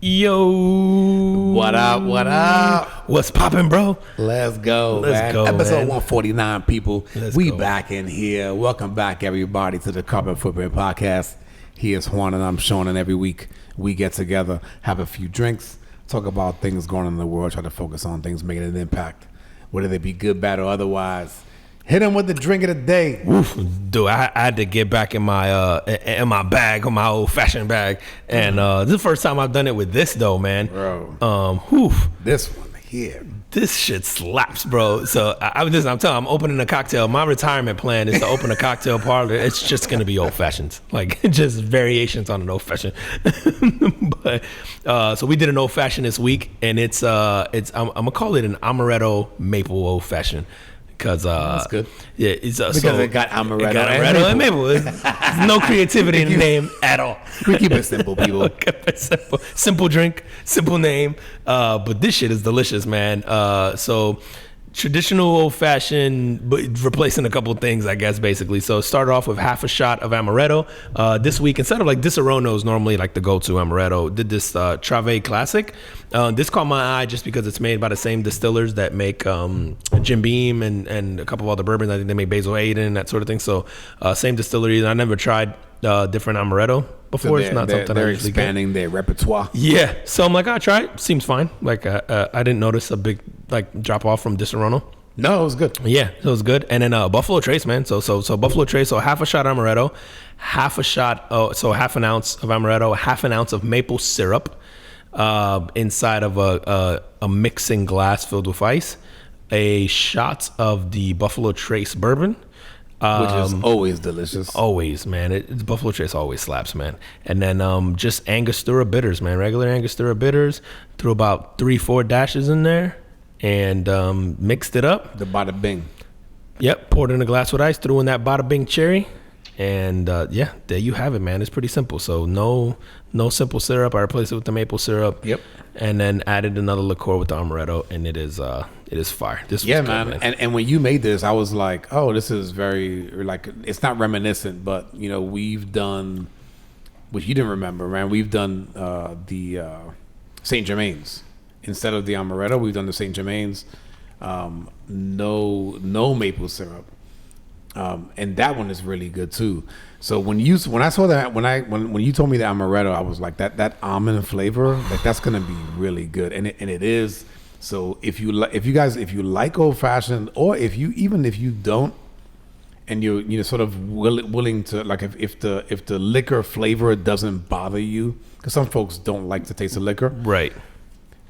Yo. What up? What up? What's poppin', bro? Let's go, man. Episode 149, people. We back in here. Welcome back, everybody, to the Carbon Footprint Podcast. Here's Juan and I'm Sean, and every week we get together, have a few drinks, talk about things going on in the world, try to focus on things making an impact, whether they be good, bad, or otherwise. Hit them with the drink of the day. Oof, dude, I had to get back in my bag, on my old fashioned bag, and this is the first time I've done it with this though, man. Bro, this one here, this shit slaps, bro. So I'm telling you, I'm opening a cocktail. My retirement plan is to open a cocktail parlor. It's just gonna be old fashions, like just variations on an old fashioned. But so we did an old fashioned this week, and it's I'm gonna call it an Amaretto maple old fashioned. Because that's good. Yeah, it's because it got Amaretto. It got Amaretto and maple. There's no creativity in the name at all. We keep it simple, people. Keep it simple. Simple drink, simple name. But this shit is delicious, man. So traditional old fashioned, but replacing a couple of things, I guess, basically. So started off with half a shot of Amaretto. This week, instead of like Disaronno is normally like the go-to Amaretto, did this Trave Classic. This caught my eye just because it's made by the same distillers that make Jim Beam and a couple of other bourbons. I think they make Basil Hayden, that sort of thing. So same distillery. I never tried different Amaretto before. So it's not something I usually expanding their repertoire. Yeah, so I'm like, I'll try it. Seems fine. Like I didn't notice a big like drop off from Disaronno. No, it was good. Yeah, it was good. And then Buffalo Trace, man. So Buffalo Trace. So half a shot Amaretto, half an ounce of Amaretto, half an ounce of maple syrup, inside of a mixing glass filled with ice, a shot of the Buffalo Trace bourbon. Which is always delicious. Always, man. Buffalo Trace always slaps, man. And then just Angostura bitters, man. Regular Angostura bitters. Threw about 3-4 dashes in there and mixed it up. The Badabing. Yep. Poured in a glass with ice. Threw in that Badabing cherry. And yeah, there you have it, man. It's pretty simple. So no simple syrup. I replaced it with the maple syrup. Yep. And then added another liqueur with the Amaretto, and it is fire. This was good, man. And when you made this, I was like, oh, this is very like, it's not reminiscent, but you know, we've done, which you didn't remember, man. We've done the Saint Germain's instead of the Amaretto. We've done the Saint Germain's, no maple syrup. And that one is really good too. So when you told me the Amaretto, I was like that almond flavor, like that's gonna be really good, and it is. So if you like old fashioned, or if you don't, and you're sort of willing to, like, if the liquor flavor doesn't bother you, because some folks don't like the taste of liquor, right?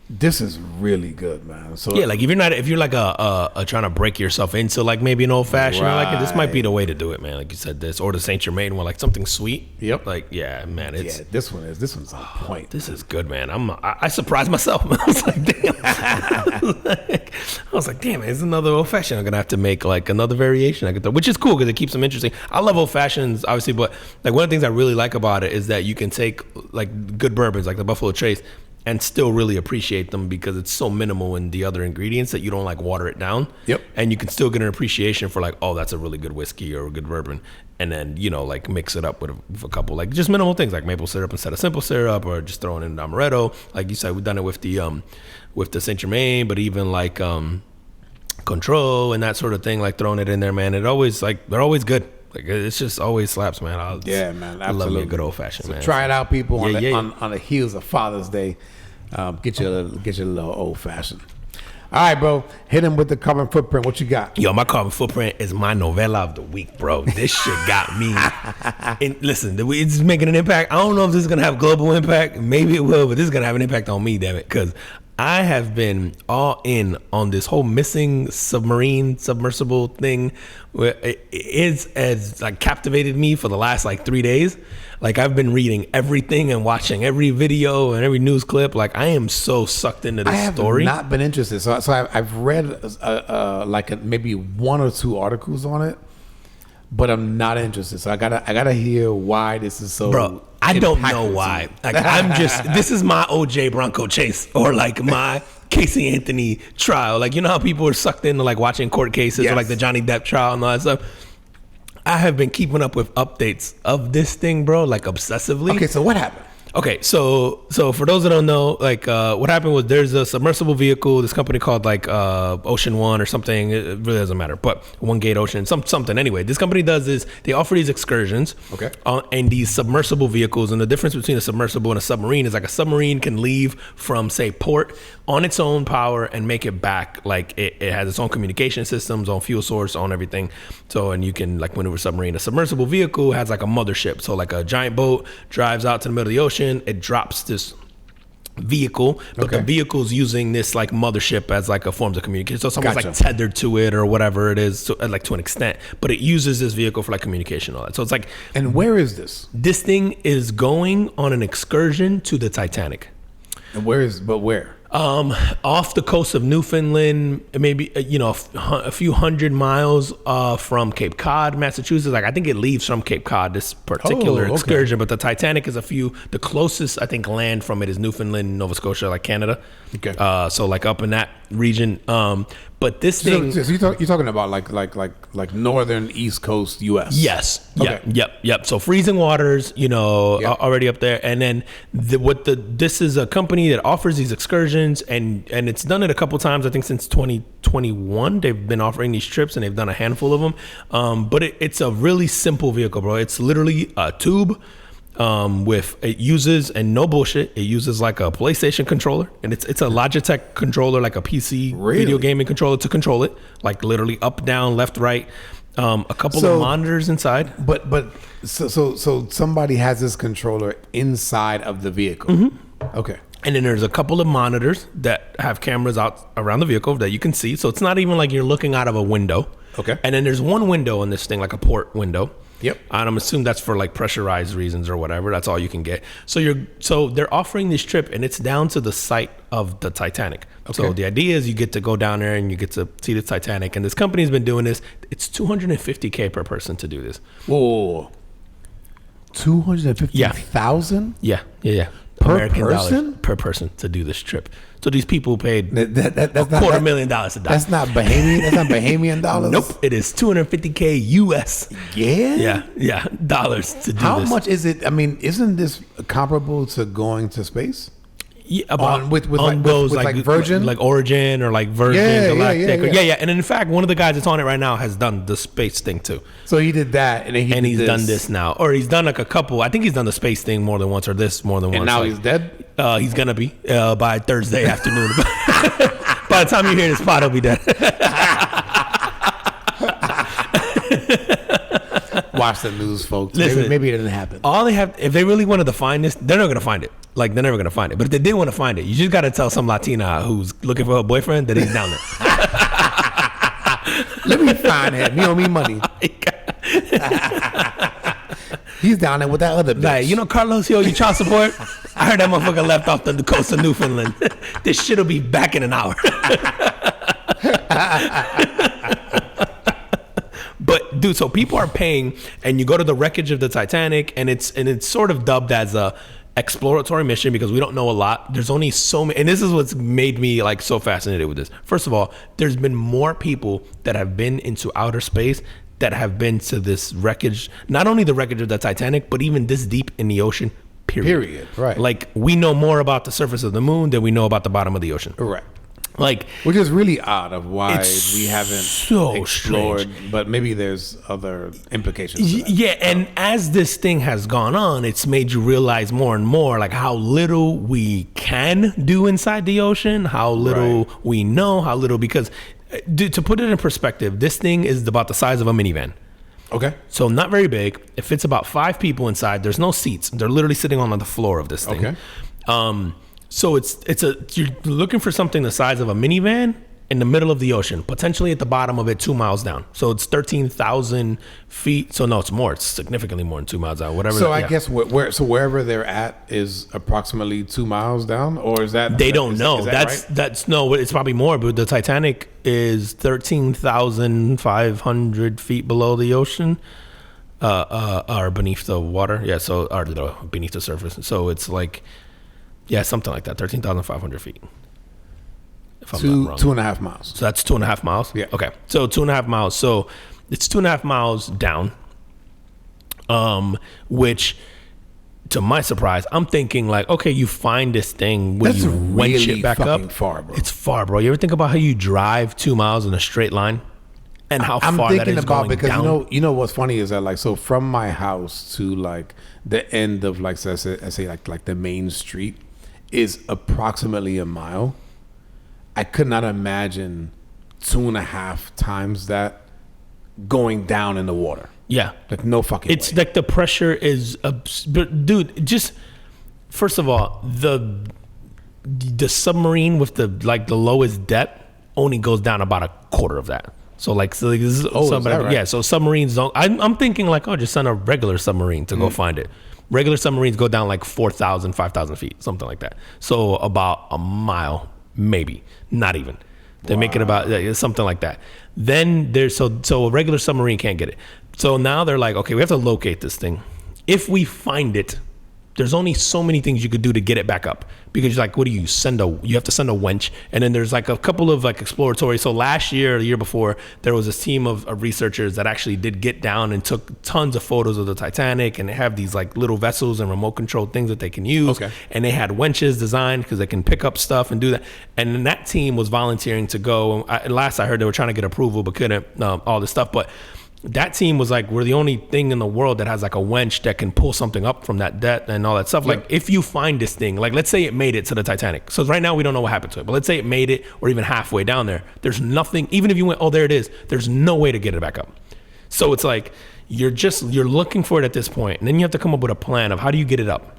This is really good, man. So yeah, like if you're like a trying to break yourself into like maybe an old fashioned, right, like this might be the way to do it, man. Like you said, this or the Saint Germain one, like something sweet. Yep. Like yeah, man. This one's on point. This is good, man. I surprised myself. I was like, damn. I was like, damn, it's another old fashioned. I'm gonna have to make like another variation. Which is cool because it keeps them interesting. I love old fashions, obviously, but like one of the things I really like about it is that you can take like good bourbons, like the Buffalo Trace, and still really appreciate them because it's so minimal in the other ingredients that you don't like water it down. Yep. And you can still get an appreciation for like, oh, that's a really good whiskey or a good bourbon. And then, you know, like mix it up with a couple like just minimal things like maple syrup instead of simple syrup, or just throwing in Amaretto. Like you said, we've done it with the Saint Germain, but even like Control and that sort of thing, like throwing it in there, man. They're always good. Like it's just always slaps, man. Yeah, man. Absolutely. I love me a good old fashioned, man. Try it out, people. On the heels of Father's Day, get you a little old fashioned. All right, bro. Hit him with the carbon footprint. What you got? Yo, my carbon footprint is my novella of the week, bro. This shit got me. And listen, it's making an impact. I don't know if this is gonna have global impact. Maybe it will, but this is gonna have an impact on me, damn it, because I have been all in on this whole missing submersible thing. Where it's as like captivated me for the last like 3 days. Like I've been reading everything and watching every video and every news clip. Like I am so sucked into this story. I have not been interested. So I've read maybe 1 or 2 articles on it, but I'm not interested. So I gotta hear why this is so. Bro, I don't know why. Like this is my OJ Bronco chase, or like my Casey Anthony trial. Like, you know how people are sucked into like watching court cases, or like the Johnny Depp trial and all that stuff. I have been keeping up with updates of this thing, bro, like obsessively. Okay, so what happened? Okay, so for those that don't know, like what happened was there's a submersible vehicle. This company called like Ocean One or something. It really doesn't matter, but One Gate Ocean, something. Anyway, this company does is they offer these excursions. Okay. And these submersible vehicles, and the difference between a submersible and a submarine is like a submarine can leave from say port on its own power and make it back. Like it has its own communication systems, own fuel source, own everything. So and you can like maneuver submarine. A submersible vehicle has like a mothership. So like a giant boat drives out to the middle of the ocean. It drops this vehicle, but the vehicle's using this like mothership as like a form of communication. So someone's like tethered to it or whatever it is, to an extent. But it uses this vehicle for like communication and all that. So it's like. And where is this? This thing is going on an excursion to the Titanic. And where? Off the coast of Newfoundland, maybe a few hundred miles from Cape Cod, Massachusetts. Like I think it leaves from Cape Cod, this particular excursion. But the Titanic is the closest I think land from it is Newfoundland, Nova Scotia, like Canada. Okay. So like up in that region. But this thing. So you're talking about like northern East Coast U.S. Yes. Okay. Yep. So freezing waters, already up there. And then this is a company that offers these excursions, and it's done it a couple times. I think since 2021 they've been offering these trips, and they've done a handful of them. But it's a really simple vehicle, bro. It's literally a tube. It uses, and no bullshit, it uses like a PlayStation controller, and it's a Logitech controller, like a PC video gaming controller to control it, like literally up, down, left, right. A couple of monitors inside. But so somebody has this controller inside of the vehicle. Mm-hmm. Okay. And then there's a couple of monitors that have cameras out around the vehicle that you can see. So it's not even like you're looking out of a window. Okay. And then there's one window on this thing, like a port window. Yep. And I'm assuming that's for like pressurized reasons or whatever. That's all you can get. So they're offering this trip, and it's down to the site of the Titanic. Okay. So the idea is you get to go down there and you get to see the Titanic. And this company's been doing this. It's $250K per person to do this. Whoa. 250,000? Yeah. Per American person? dollars per person to do this trip. So these people paid that's $250,000 to die. That's not Bahamian. That's not Bahamian dollars. Nope. It is $250K US. Yeah. Yeah. Dollars to do this. How much is it? I mean, isn't this comparable to going to space? Yeah, with Virgin, like Origin or like Virgin Galactic. Yeah. And in fact, one of the guys that's on it right now has done the space thing too. So he did that, and then he's done this now, or he's done like a couple. I think he's done the space thing more than once, or this more than once. And now he's dead. He's gonna be by Thursday afternoon. By the time you hear this pod, he'll be dead. Watch the news, folks. Listen, maybe it didn't happen. All they have, if they really wanted to find this, they're not gonna find it. Like they're never gonna find it. But if they did want to find it, you just gotta tell some Latina who's looking for a boyfriend that he's down there. Let me find him. You owe me money. He's down there with that other bitch. Like, Carlos, you child support? I heard that motherfucker left off the coast of Newfoundland. This shit'll be back in an hour. But dude, so people are paying, and you go to the wreckage of the Titanic, and it's sort of dubbed as a exploratory mission because we don't know a lot. There's only so many, and this is what's made me like so fascinated with this. First of all, there's been more people that have been into outer space that have been to this wreckage, not only the wreckage of the Titanic, but even this deep in the ocean, period. Right. Like we know more about the surface of the moon than we know about the bottom of the ocean. Right. Like, which is really odd of why we haven't so explored, strange. But maybe there's other implications to that. Yeah, and as this thing has gone on, it's made you realize more and more like how little we can do inside the ocean, how little we know, how little, because to put it in perspective, this thing is about the size of a minivan. Okay. So not very big. It fits about 5 people inside. There's no seats. They're literally sitting on the floor of this thing. Okay. So you're looking for something the size of a minivan in the middle of the ocean, potentially at the bottom of it, 2 miles down. So it's 13,000 feet. So no, it's more. It's significantly more than 2 miles down. Whatever. So I guess wherever they're at is approximately 2 miles down, or is that? They don't know. Is that right? That's no. It's probably more. But the Titanic is 13,500 feet below the ocean, or beneath the water. Yeah. So or beneath the surface. So it's like. Yeah, something like that. 13,500 feet. If I'm not wrong. 2.5 miles. So that's 2.5 miles? Yeah. Okay. So 2.5 miles. So it's 2.5 miles down, which to my surprise, I'm thinking like, okay, you find this thing when you winch it back up. Far, bro. It's far, bro. You ever think about how you drive 2 miles in a straight line, and how I'm far that thinking is about going because down? you know what's funny is that like so from my house to like the end of like so I say like the main street is approximately a mile. I could not imagine 2.5 times that going down in the water. Yeah, Like no fucking it's way. like the pressure is, but dude, just first of all, the submarine with the lowest depth only goes down about a quarter of that. So this is is that right? yeah. So submarines don't. I'm thinking like, oh, just send a regular submarine to go find it. Regular submarines go down like 4,000, 5,000 feet, something like that. So about a mile, maybe, not even. They make it about something like that. Then there's so a regular submarine can't get it. So now they're like, okay, we have to locate this thing. If we find it, there's only so many things you could do to get it back up, because like, what do you you have to send a winch, and then there's like a couple of like exploratory. So last year, the year before, there was this team of researchers that actually did get down and took tons of photos of the Titanic, and they have these like little vessels and remote controlled things that they can use. Okay. And they had winches designed because they can pick up stuff and do that. And then that team was volunteering to go. Last I heard, they were trying to get approval but couldn't, all this stuff. But that team was like, we're the only thing in the world that has like a winch that can pull something up from that depth and all that stuff. Like, if you find this thing, like let's say it made it to the Titanic. So right now we don't know what happened to it, but let's say it made it or even halfway down there. There's nothing, even if you went, oh, there it is, there's no way to get it back up. So it's like, you're looking for it at this point, and then you have to come up with a plan of how do you get it up,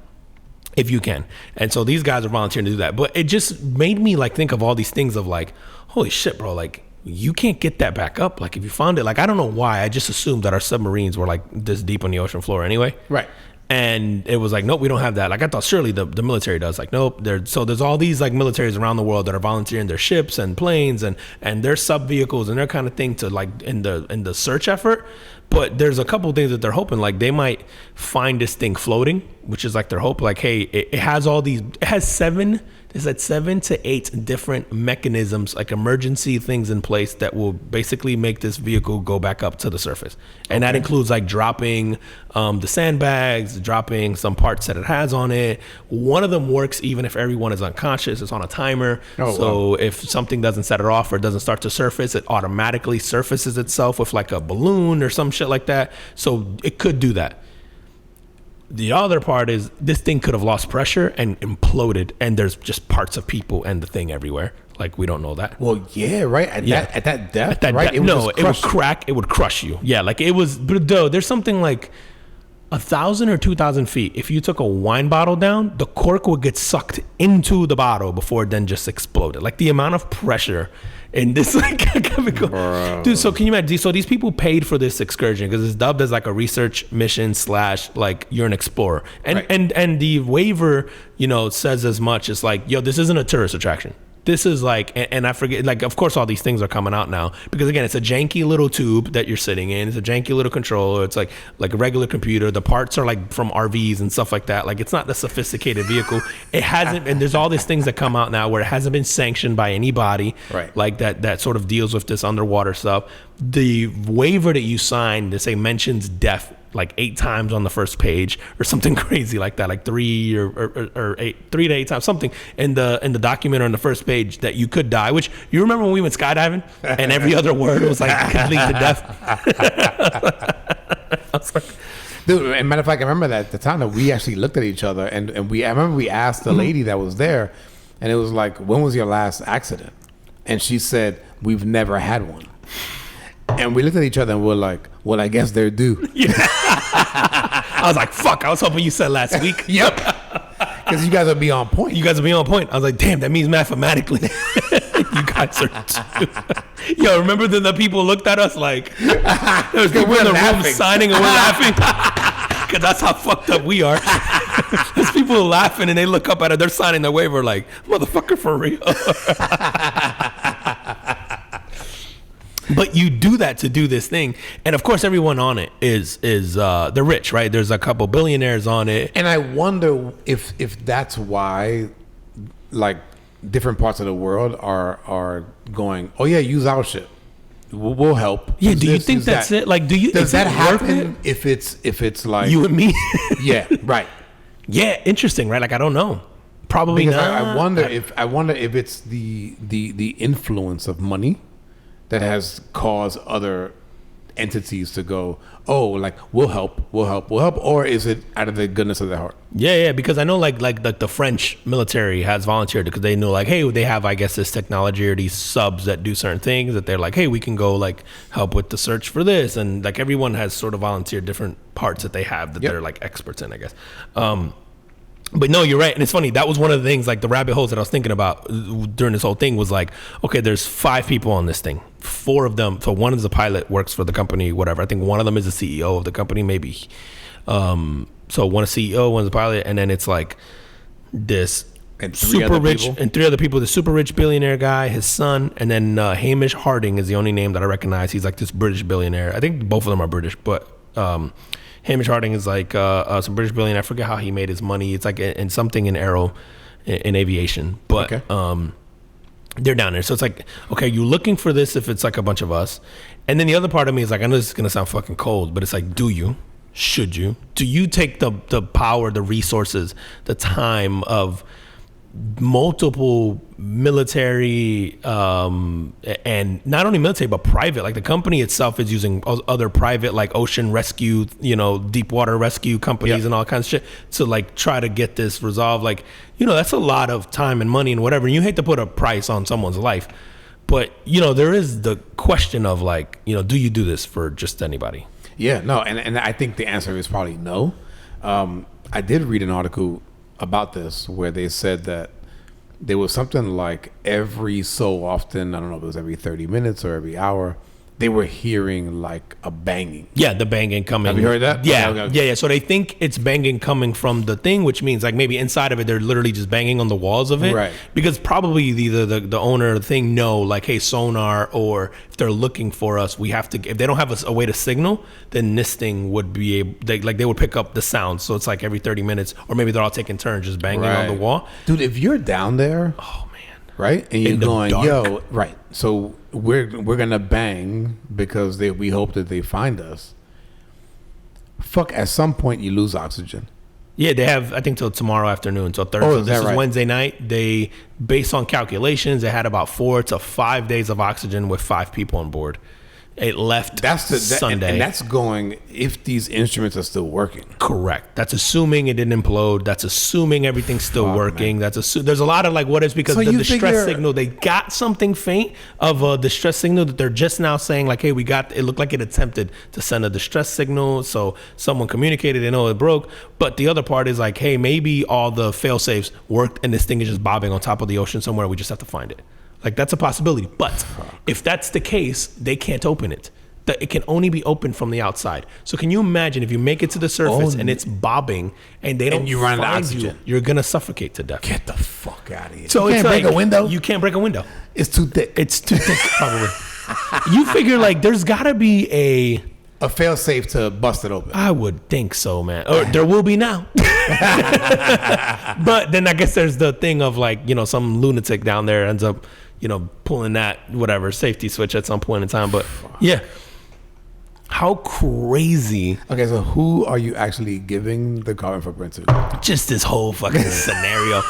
if you can. And so these guys are volunteering to do that. But it just made me like think of all these things of like, holy shit, bro, like, you can't get that back up. Like, if you found it, like, I don't know why, I just assumed that our submarines were like this deep on the ocean floor anyway. Right. And it was like, nope, we don't have that. Like, I thought surely the military does. Like, nope. So there's all these like militaries around the world that are volunteering their ships and planes and their sub vehicles and their kind of thing to like in the search effort. But there's a couple of things that they're hoping, like they might find this thing floating, which is like their hope. Like, hey, it has all these, it has 7 to 8 different mechanisms, like emergency things in place that will basically make this vehicle go back up to the surface. And that includes like dropping the sandbags, dropping some parts that it has on it. One of them works even if everyone is unconscious. It's on a timer. So if something doesn't set it off or it doesn't start to surface, it automatically surfaces itself with like a balloon or some shit like that. So it could do that. The other part is this thing could have lost pressure and imploded, and there's just parts of people and the thing everywhere. Like, we don't know that. Well, yeah, right. At that depth, right? It would crack. It would crush you. Yeah, like it was. But though, there's something like 1,000 or 2,000 feet. If you took a wine bottle down, the cork would get sucked into the bottle before it then just exploded. Like the amount of pressure in this like chemical. Dude, so can you imagine? So these people paid for this excursion because it's dubbed as like a research mission / like you're an explorer. And and the waiver, says as much as like, yo, this isn't a tourist attraction. This is like, and I forget, like, of course, all these things are coming out now because, again, it's a janky little tube that you're sitting in. It's a janky little controller. It's like a regular computer. The parts are like from RVs and stuff like that. Like, it's not the sophisticated vehicle. It hasn't, and there's all these things that come out now where it hasn't been sanctioned by anybody, right? Like that sort of deals with this underwater stuff. The waiver that you signed, they say mentions death like 8 times on the first page or something crazy like that, like 3 or 8, 3 to 8 times, something in the document or on the first page that you could die. Which you remember when we went skydiving and every other word was like could lead to death. I was like, dude, and matter of fact, I remember that at the time that we actually looked at each other and I remember we asked the lady that was there, and it was like, when was your last accident? And she said, we've never had one. And we looked at each other and we're like, well, I guess they're due. Yeah. I was like, fuck, I was hoping you said last week. Yep. Because you guys will be on point. I was like, damn, that means mathematically you guys are due. Yo, remember the people looked at us like, there's people in the room signing and we're laughing? Because that's how fucked up we are. There's people laughing and they look up at it, they're signing the waiver like, motherfucker, for real. But you do that to do this thing, and of course, everyone on it is they're rich, right? There's a couple billionaires on it, and I wonder if that's why, like, different parts of the world are going, oh yeah, use our shit, we'll help. Yeah, do you think that's it? Like, does that happen if it's like you and me? Yeah, right. Yeah, interesting, right? Like I don't know. Probably Because not. I wonder if it's the influence of money that has caused other entities to go, oh, like we'll help, or is it out of the goodness of their heart? Yeah, because I know like the French military has volunteered because they know like, hey, they have I guess this technology or these subs that do certain things that they're like, hey, we can go like help with the search for this, and like everyone has sort of volunteered different parts that they have that they're like experts in, I guess. But no, you're right. And it's funny. That was one of the things, like the rabbit holes that I was thinking about during this whole thing was like, okay, there's 5 people on this thing. 4 of them. So one is a pilot, works for the company, whatever. I think one of them is the CEO of the company, maybe. So one is CEO, one's a pilot. And then it's like this And 3 super other rich, people? and 3 other people, the super rich billionaire guy, his son, and then Hamish Harding is the only name that I recognize. He's like this British billionaire. I think both of them are British, but Hamish Harding is like some British billionaire. I forget how he made his money. It's like in something in in aviation. But they're down there. So it's like, okay, you're looking for this if it's like a bunch of us. And then the other part of me is like, I know this is going to sound fucking cold, but it's like, do you? Should you? Do you take the power, the resources, the time of multiple military and not only military but private, like the company itself is using other private like ocean rescue, deep water rescue companies and all kinds of shit to like try to get this resolved. Like, that's a lot of time and money and whatever, and you hate to put a price on someone's life, but there is the question of like, do you do this for just anybody? No, and I think the answer is probably no. I did read an article about this where they said that there was something like every so often, I don't know if it was every 30 minutes or every hour, they were hearing like a banging. Yeah, the banging coming. Have you heard that? Yeah, Okay. yeah. So they think it's banging coming from the thing, which means like maybe inside of it, they're literally just banging on the walls of it. Right. Because probably the owner of the thing know like, hey, sonar, or if they're looking for us, we have to, if they don't have a way to signal, then this thing would be able, they would pick up the sound. So it's like every 30 minutes, or maybe they're all taking turns just banging on the wall. Dude, if you're down there, right, and you're going, yo, right, so we're gonna bang because we hope that they find us. Fuck, at some point you lose oxygen. Yeah, they have, I think, till tomorrow afternoon, till Thursday. Oh, So this is right? Wednesday night. They, based on calculations, they had about 4 to 5 days of oxygen with 5 people on board. It left Sunday. And that's going if these instruments are still working. Correct. That's assuming it didn't implode. That's assuming everything's still working. Man. There's a lot of like what ifs because the distress signal, they got something faint of a distress signal that they're just now saying like, hey, it looked like it attempted to send a distress signal. So someone communicated, they know it broke. But the other part is like, hey, maybe all the fail safes worked and this thing is just bobbing on top of the ocean somewhere. We just have to find it. Like that's a possibility, but if that's the case, they can't open it. It can only be opened from the outside. So can you imagine if you make it to the surface and it's bobbing and they don't you run out of find oxygen, you're gonna suffocate to death. Get the fuck out of here! So you can't break a window. You can't break a window. It's too thick. It's too thick, probably. You figure like there's gotta be a fail safe to bust it open. I would think so, man. Or there will be now. But then I guess there's the thing of like, some lunatic down there ends up, pulling that whatever safety switch at some point in time. But yeah, how crazy. Okay, so who are you actually giving the carbon footprint to? Just this whole fucking scenario.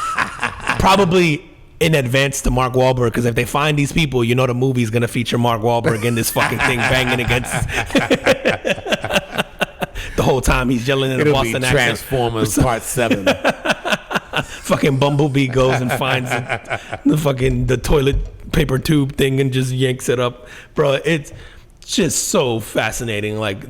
Probably in advance to Mark Wahlberg, because if they find these people, the movie's gonna feature Mark Wahlberg in this fucking thing banging against the whole time he's yelling in a Boston accent. Transformers Part 7. Fucking Bumblebee goes and finds the toilet paper tube thing and just yanks it up, bro. It's just so fascinating. Like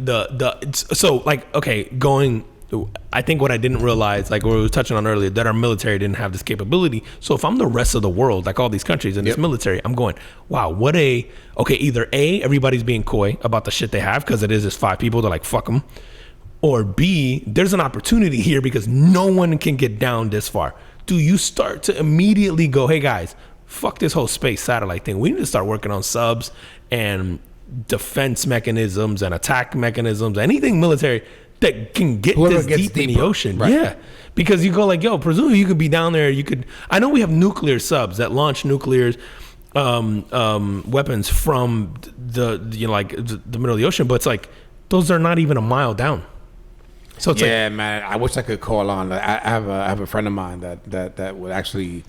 I think what I didn't realize, like what we were touching on earlier, that our military didn't have this capability. So if I'm the rest of the world, like all these countries in this military, I'm going, wow, either A, everybody's being coy about the shit they have because it is just 5 people, they're like, fuck them. Or B, there's an opportunity here because no one can get down this far. Do you start to immediately go, hey guys, fuck this whole space satellite thing. We need to start working on subs and defense mechanisms and attack mechanisms, anything military that can get this deep in the ocean. Right. Yeah. Because you go like, yo, presumably you could be down there. I know we have nuclear subs that launch nuclear weapons from the middle of the ocean, but it's like, those are not even a mile down. So it's yeah, man. I wish I could call on. I have a friend of mine that would actually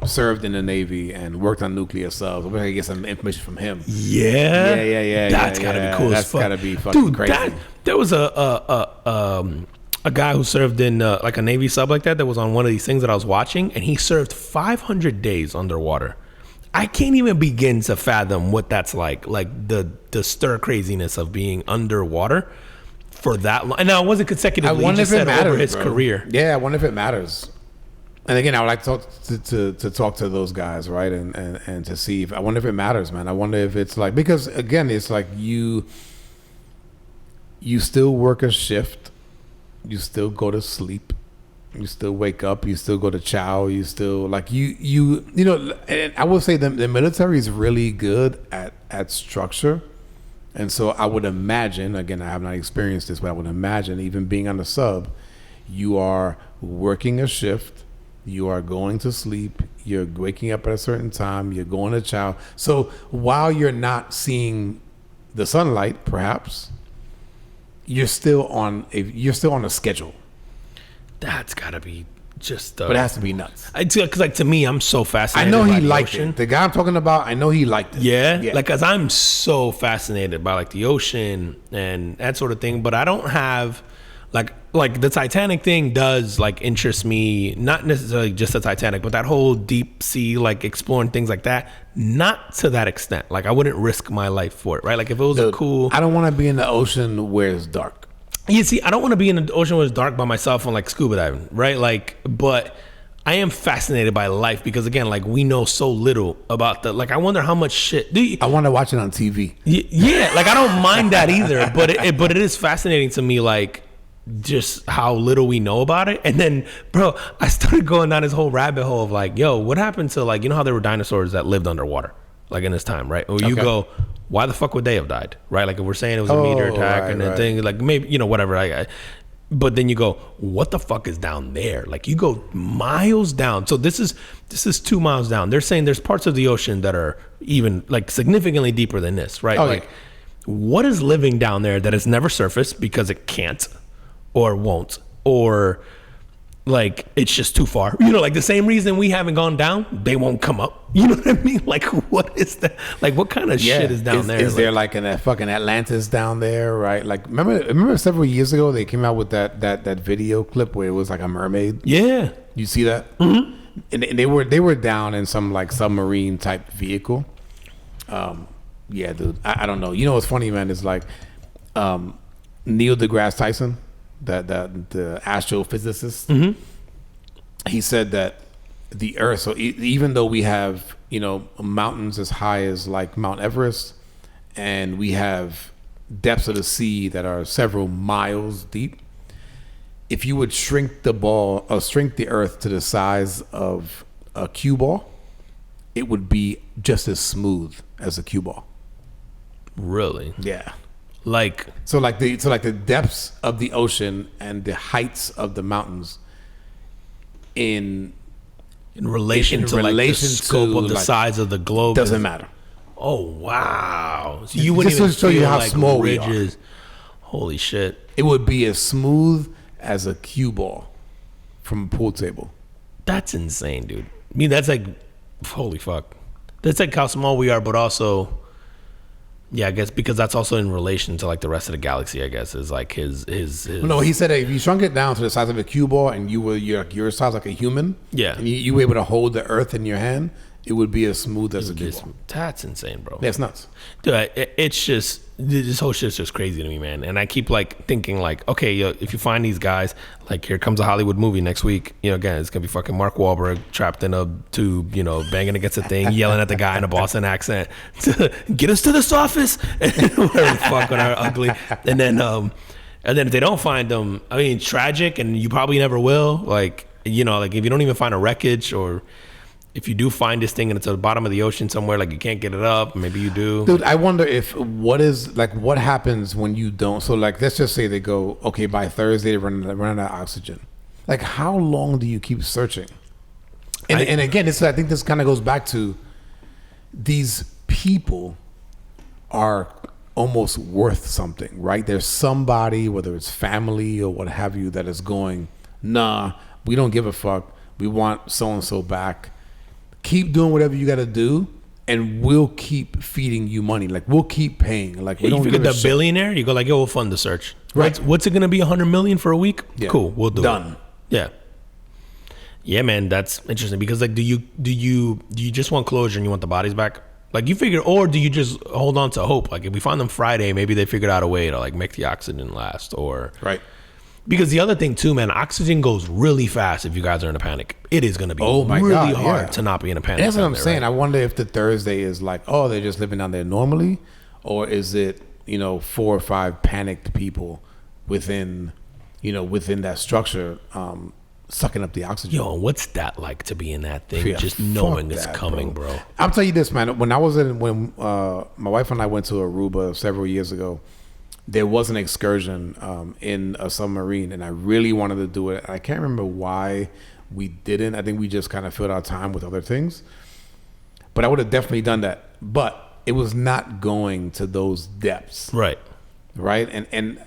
served in the Navy and worked on nuclear subs. I wish I could get some information from him. Yeah. That's gotta be cool as fuck. That's gotta be fucking Dude, crazy. There was a guy who served in like a Navy sub like that was on one of these things that I was watching, and he served 500 days underwater. I can't even begin to fathom what that's like the stir craziness of being underwater for that long. And now it wasn't consecutively. I wonder if it matters over his bro. career. Yeah, I wonder if it matters. And again, I would like to talk to those guys, right? And to see if I wonder if it matters, man. I wonder if it's like, because again, it's like you still work a shift, you still go to sleep, you still wake up, you still go to chow, you still like you know. And I will say the military is really good at structure. And so I would imagine, again, I have not experienced this, but I would imagine even being on the sub, you are working a shift, you are going to sleep, you're waking up at a certain time, you're going to chow. So while you're not seeing the sunlight, perhaps, you're still on a schedule. That's gotta be just. But it has to be nuts. Because like to me, I'm so fascinated. I know by he the liked ocean. it. The guy I'm talking about, I know he liked it. Yeah, like cause I'm so fascinated by like the ocean and that sort of thing, but I don't have like the Titanic thing does like interest me, not necessarily just the Titanic, but that whole deep sea like exploring things like that, not to that extent. Like I wouldn't risk my life for it, right? Like if it was a cool. I don't want to be in the ocean where it's dark. You see, I don't want to be in the ocean where it's dark by myself on like scuba diving, right? Like, but I am fascinated by life because again, like we know so little about like I wonder how much shit. I want to watch it on TV. Yeah, like I don't mind that either, but it is fascinating to me, like just how little we know about it. And then, bro, I started going down this whole rabbit hole of like, yo, what happened to like, you know how there were dinosaurs that lived underwater, like in this time, right? Or you go, why the fuck would they have died, right? Like if we're saying it was a meteor attack and then thing, like maybe, you know, whatever. But then you go, what the fuck is down there? Like you go miles down. So this is 2 miles down. They're saying there's parts of the ocean that are even like significantly deeper than this, right? Like what is living down there that has never surfaced because it can't or won't, or like it's just too far, you know, like the same reason we haven't gone down, they won't come up, you know what I mean? Like what is that, like what kind of shit is down there? Is there like a fucking Atlantis down there, right? Like remember several years ago they came out with that video clip where it was like a mermaid. Yeah, you see that? Mm-hmm. And they were down in some like submarine type vehicle. Yeah, dude, I don't know. You know what's funny, man, is like Neil deGrasse Tyson, the astrophysicist, mm-hmm. He said that the Earth, so even though we have, you know, mountains as high as like Mount Everest, and we have depths of the sea that are several miles deep, if you would shrink the Earth to the size of a cue ball, it would be just as smooth as a cue ball. Really? Yeah. Like the depths of the ocean and the heights of the mountains in relation to like the scope of the like, size of the globe doesn't matter. Oh wow! So you wouldn't just even to show you how like small ridges. we are. Holy shit! It would be as smooth as a cue ball from a pool table. That's insane, dude. I mean, that's like holy fuck. That's like how small we are, but also. Yeah, I guess because that's also in relation to like the rest of the galaxy. I guess is like his. No, he said if you shrunk it down to the size of a cue ball and your size like a human, yeah, and you were able to hold the Earth in your hand, it would be as smooth as a cue ball. That's insane, bro. Yeah, it's nuts. Dude, it's just this whole shit's just crazy to me, man. And I keep like thinking like, okay, yo, if you find these guys, like here comes a Hollywood movie next week. You know, again, it's gonna be fucking Mark Wahlberg trapped in a tube, you know, banging against a thing, yelling at the guy in a Boston accent to get us to this office, and whatever the fuck, when are ugly. And then if they don't find them, I mean, tragic, and you probably never will. Like, you know, like if you don't even find a wreckage, or if you do find this thing and it's at the bottom of the ocean somewhere, like you can't get it up, maybe you do. Dude, I wonder what happens when you don't. So like, let's just say they go, okay, by Thursday they run out of oxygen. Like, how long do you keep searching? And again, I think this kind of goes back to these people are almost worth something, right? There's somebody, whether it's family or what have you, that is going, nah, we don't give a fuck. We want so-and-so back. Keep doing whatever you got to do, and we'll keep feeding you money. Like, we'll keep paying. Like, we You don't figure give a the shit. billionaire, you go like, yo, we'll fund the search. Right. What's it going to be, 100 million for a week? Yeah. Cool, we'll do it. Done. Yeah. Yeah, man, that's interesting because like, do you just want closure and you want the bodies back? Like you figure, or do you just hold on to hope? Like if we find them Friday, maybe they figured out a way to like make the oxygen last, or Right. because the other thing too, man, oxygen goes really fast if you guys are in a panic. It is going to be really God, hard yeah. to not be in a panic. That's what down I'm there, saying. right? I wonder if the Thursday is like, oh, they're just living down there normally, or is it, 4 or 5 panicked people within that structure, sucking up the oxygen. Yo, what's that like to be in that thing? Yeah, Just knowing fuck it's that, coming, bro. I'll tell you this, man. When my wife and I went to Aruba several years ago, there was an excursion in a submarine, and I really wanted to do it. I can't remember why we didn't. I think we just kind of filled our time with other things. But I would have definitely done that. But it was not going to those depths, Right. right? And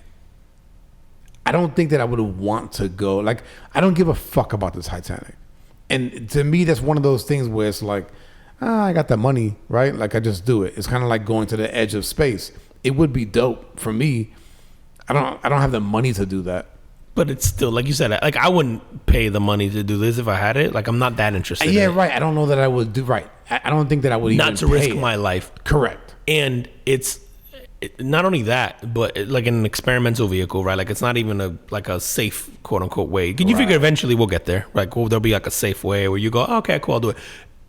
I don't think that I would want to go. Like, I don't give a fuck about the Titanic. And to me, that's one of those things where it's like, I got the money, right? Like, I just do it. It's kind of like going to the edge of space. It would be dope for me. I don't have the money to do that. But it's still, like you said, like I wouldn't pay the money to do this if I had it. Like I'm not that interested. Yeah, in it. right. I don't know that I would do right. I don't think that I would even Not to risk pay it. my life. Correct. And not only that, but like an experimental vehicle, right? Like it's not even a safe quote unquote way. You figure eventually we'll get there, right? Cool, there'll be like a safe way where you go, okay, cool, I'll do it.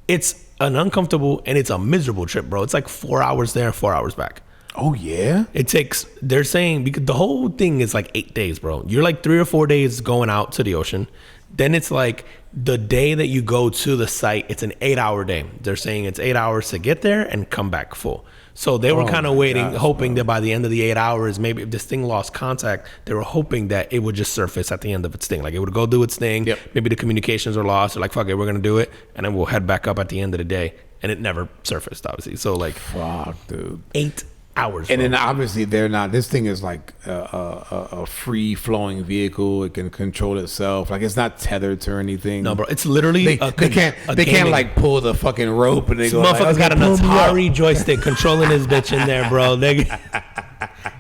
It's an uncomfortable and it's a miserable trip, bro. It's like 4 hours there and 4 hours back. Oh yeah. It takes. They're saying because the whole thing is like 8 days, bro. You're like 3 or 4 days going out to the ocean. Then it's like the day that you go to the site, it's an 8-hour day. They're saying it's 8 hours to get there and come back full. So they were kind of waiting, hoping that by the end of the 8 hours, maybe if this thing lost contact, they were hoping that it would just surface at the end of its thing. Like it would go do its thing. Yep. Maybe the communications are lost. They're like, fuck it, we're going to do it. And then we'll head back up at the end of the day. And it never surfaced, obviously. So like, Fuck, dude. 8 hours. And bro. then obviously they're not. This thing is like a free flowing vehicle. It can control itself. Like it's not tethered to anything. No, bro, it's literally They can't gaming- like pull the fucking rope and they This go. motherfucker's got an pull me up. Atari joystick controlling his bitch in there, bro.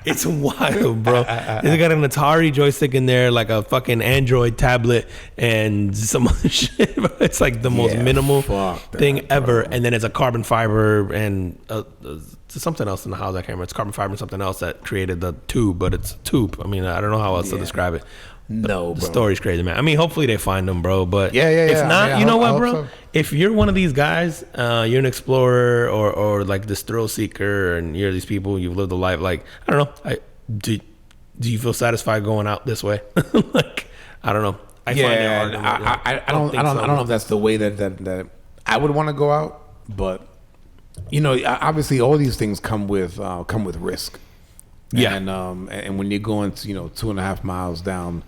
It's wild, bro. They got an Atari joystick in there, like a fucking Android tablet and some other shit. Bro. It's like the most minimal fuck that, thing ever. And then it's a carbon fiber and something else in the house. I can't remember. It's carbon fiber and something else that created the tube, but it's a tube. I mean, I don't know how else to describe it. No, The bro. story's crazy, man. I mean, hopefully they find them, bro. But Yeah. if not, I mean, you know I what, hope bro? so. If you're one of these guys, you're an explorer or like this thrill seeker, and you're these people, you've lived a life. Like I don't know, do you feel satisfied going out this way? Like I don't know. I find it hard. I don't know if that's the way that I would want to go out, but obviously all these things come with risk. Yeah. And when you're going to 2.5 miles down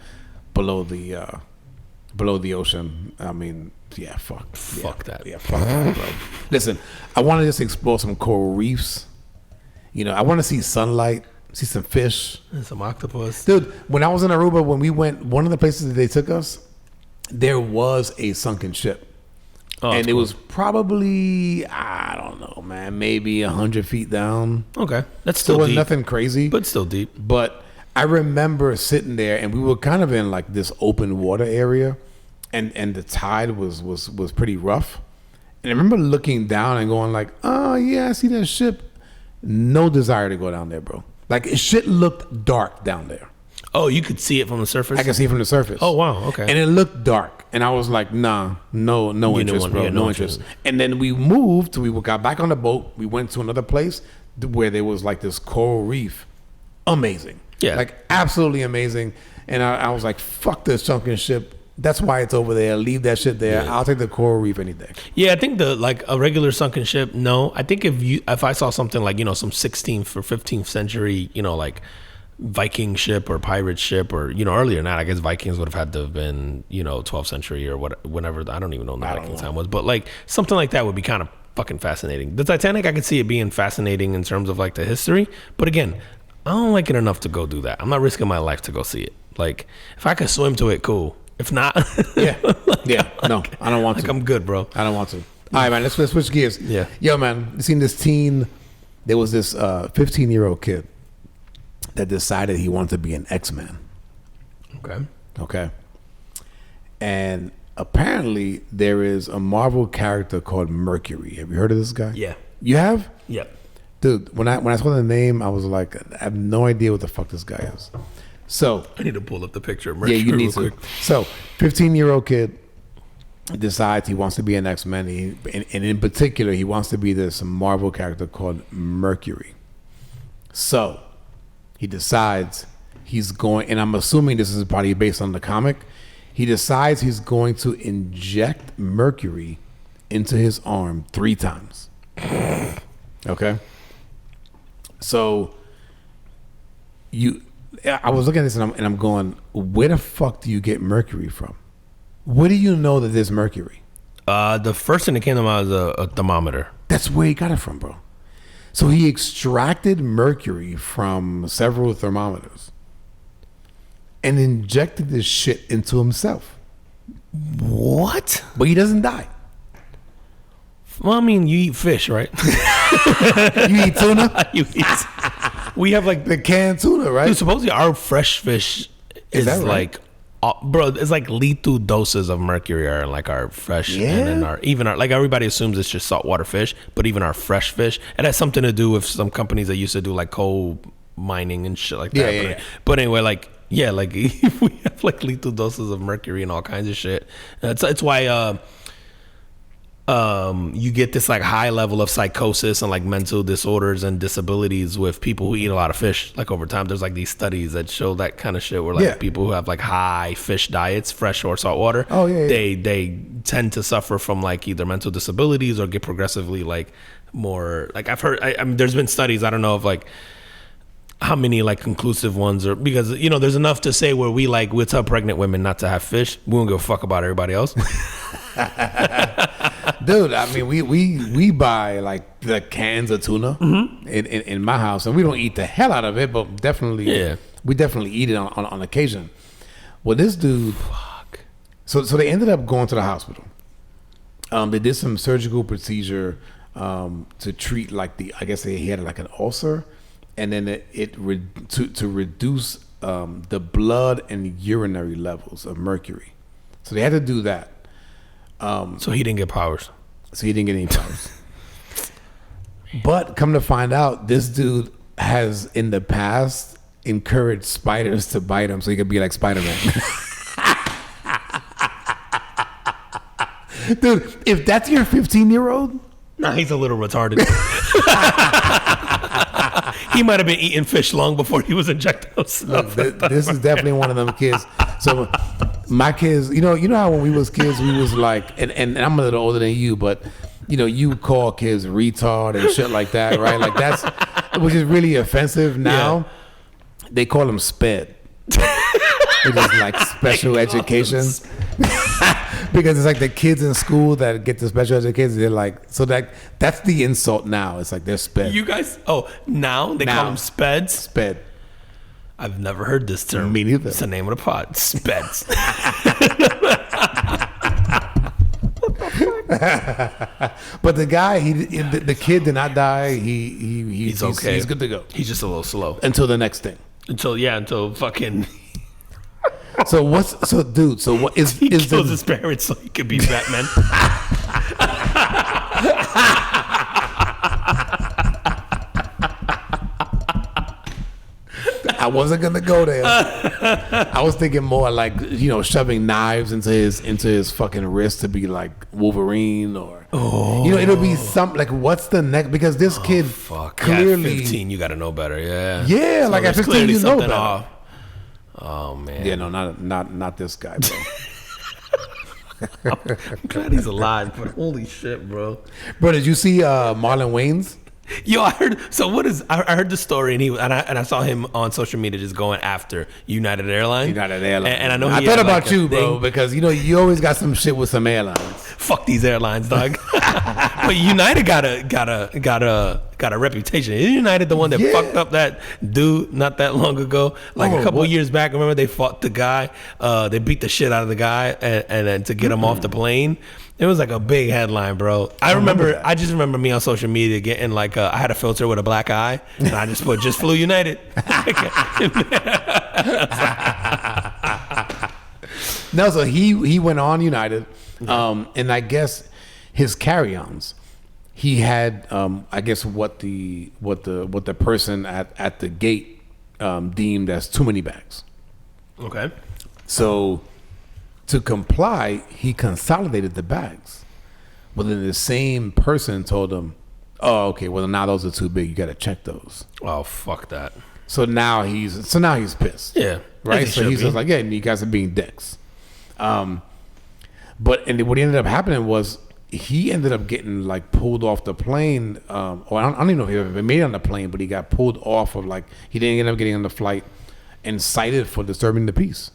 below the ocean, I mean, yeah, fuck that. Yeah, fuck that, bro. Listen, I want to just explore some coral reefs. I want to see sunlight, see some fish. And some octopus. Dude, when I was in Aruba, when we went, one of the places that they took us, there was a sunken ship. Oh, and that's it cool. was probably, I don't know, man, maybe 100 feet down. Okay, that's So still it was deep, nothing crazy. but still deep. But I remember sitting there, and we were kind of in like this open water area, and the tide was pretty rough. And I remember looking down and going like, oh yeah, I see that ship. No desire to go down there, bro. Like shit looked dark down there. Oh, you could see it from the surface. I can see it from the surface. Oh wow, okay. And it looked dark, and I was like, nah, no interest, bro, no interest. And then we moved. We got back on the boat. We went to another place where there was like this coral reef. Amazing. Yeah. Like absolutely amazing. And I was like, fuck this sunken ship. That's why it's over there. Leave that shit there. Yeah. I'll take the coral reef any day. Yeah, I think like a regular sunken ship. No, I think if I saw something like some 16th or 15th century, like Viking ship or pirate ship or earlier than that, I guess Vikings would have had to have been 12th century or whenever. I don't even know when the Viking time was, but like something like that would be kind of fucking fascinating. The Titanic, I could see it being fascinating in terms of like the history, but again, I don't like it enough to go do that. I'm not risking my life to go see it. Like, if I could swim to it, cool. If not, Yeah. Yeah. No, I don't want like to. I'm good, bro. I don't want to. All right, man. Let's switch gears. Yeah. Yo, man. You seen this teen? There was this 15-year-old kid that decided he wanted to be an X-Man. Okay. Okay. And apparently there is a Marvel character called Mercury. Have you heard of this guy? Yeah. You have? Yep. Dude, when I saw the name, I was like, I have no idea what the fuck this guy is. So I need to pull up the picture of yeah, Mercury you need real to. quick. So 15-year-old kid decides he wants to be an X-Men. And in particular, he wants to be this Marvel character called Mercury. So he decides he's going, and I'm assuming this is probably based on the comic. He decides he's going to inject mercury into his arm 3 times. Okay. So I was looking at this and I'm going, where the fuck do you get mercury from? Where do you know that there's mercury? The first thing that came to mind was a thermometer. That's where he got it from, bro. So he extracted mercury from several thermometers and injected this shit into himself. What? But he doesn't die. Well, I mean, you eat fish, right? You eat tuna? You eat. We have like The canned tuna, right? dude, supposedly our fresh fish is that right? like, bro, it's like lethal doses of mercury are in like our fresh, Yeah? and then our like everybody assumes it's just saltwater fish, but even our fresh fish, it has something to do with some companies that used to do like coal mining and shit like that. Yeah. But anyway, like yeah, like we have like lethal doses of mercury and all kinds of shit. It's why you get this like high level of psychosis and like mental disorders and disabilities with people who eat a lot of fish. Like over time, there's like these studies that show that kind of shit where like Yeah. people who have like high fish diets, fresh or saltwater, Oh, yeah. they tend to suffer from like either mental disabilities or get progressively like more like I've heard. I mean, there's been studies. I don't know if like how many like conclusive ones are, because you know there's enough to say where we'll tell pregnant women not to have fish. We won't give a fuck about everybody else. Dude, I mean, we buy like the cans of tuna in my house, and we don't eat the hell out of it, but definitely, Yeah. we definitely eat it on occasion. Well, this dude, so they ended up going to the hospital. They did some surgical procedure to treat like I guess he had like an ulcer, and then to reduce the blood and urinary levels of mercury. So they had to do that. So he didn't get powers. So he didn't get any powers. But come to find out, this dude has in the past encouraged spiders to bite him so he could be like Spider-Man. Dude, if that's your 15-year-old, Nah, he's a little retarded. He might have been eating fish long before he was injected. this is definitely one of them kids. So my kids, you know how when we was kids, we was like, and I'm a little older than you, but you know, you call kids retard and shit like that, right? Like that's, which is really offensive now. They call them sped. It is like special education. Because it's like the kids in school that get the special education, they're like, so that's the insult now. It's like they're sped. You guys, now they call them speds? Sped. I've never heard this term. Me neither. It's the name of the pod, speds. But the guy, the kid did not die. He's okay. He's good to go He's just a little slow. until the next thing. Until fucking So what is he is kills the, his parents so he could be Batman. I wasn't gonna go there. I was thinking more like, you know, shoving knives into his fucking wrist to be like Wolverine, or you know, it'll be something like, what's the next? Because this kid clearly at 15 you got to know better. Yeah. Yeah, like at there's 15 clearly you know something better. off. Oh man. Yeah, no, not this guy, bro. I'm glad he's alive, but holy shit, bro. Bro, did you see Marlon Wayans? Yo, I heard. So what is? I heard the story, and I saw him on social media just going after United Airlines. United Airlines. And I know I thought about you, bro, because you always got some shit with some airlines. Fuck these airlines, dog. But United got a reputation. Isn't United the one that fucked up that dude not that long ago? Like a couple years back, remember they fought the guy. They beat the shit out of the guy, and then to get him off the plane. It was like a big headline, bro. I just remember me on social media getting like I had a filter with a black eye, and I just put "just flew United." No, so he went on United, and I guess his carry-ons, he had I guess what the person at the gate deemed as too many bags. Okay. So to comply, he consolidated the bags. But then the same person told him, "Oh, okay. Well, now those are too big. You got to check those." Oh, fuck that. So now he's pissed. Yeah. Right. So he's just like, "Yeah, you guys are being dicks." But what ended up happening was he ended up getting like pulled off the plane. Or I don't even know if he ever made it on the plane, but he got pulled off of he didn't end up getting on the flight and cited for disturbing the peace.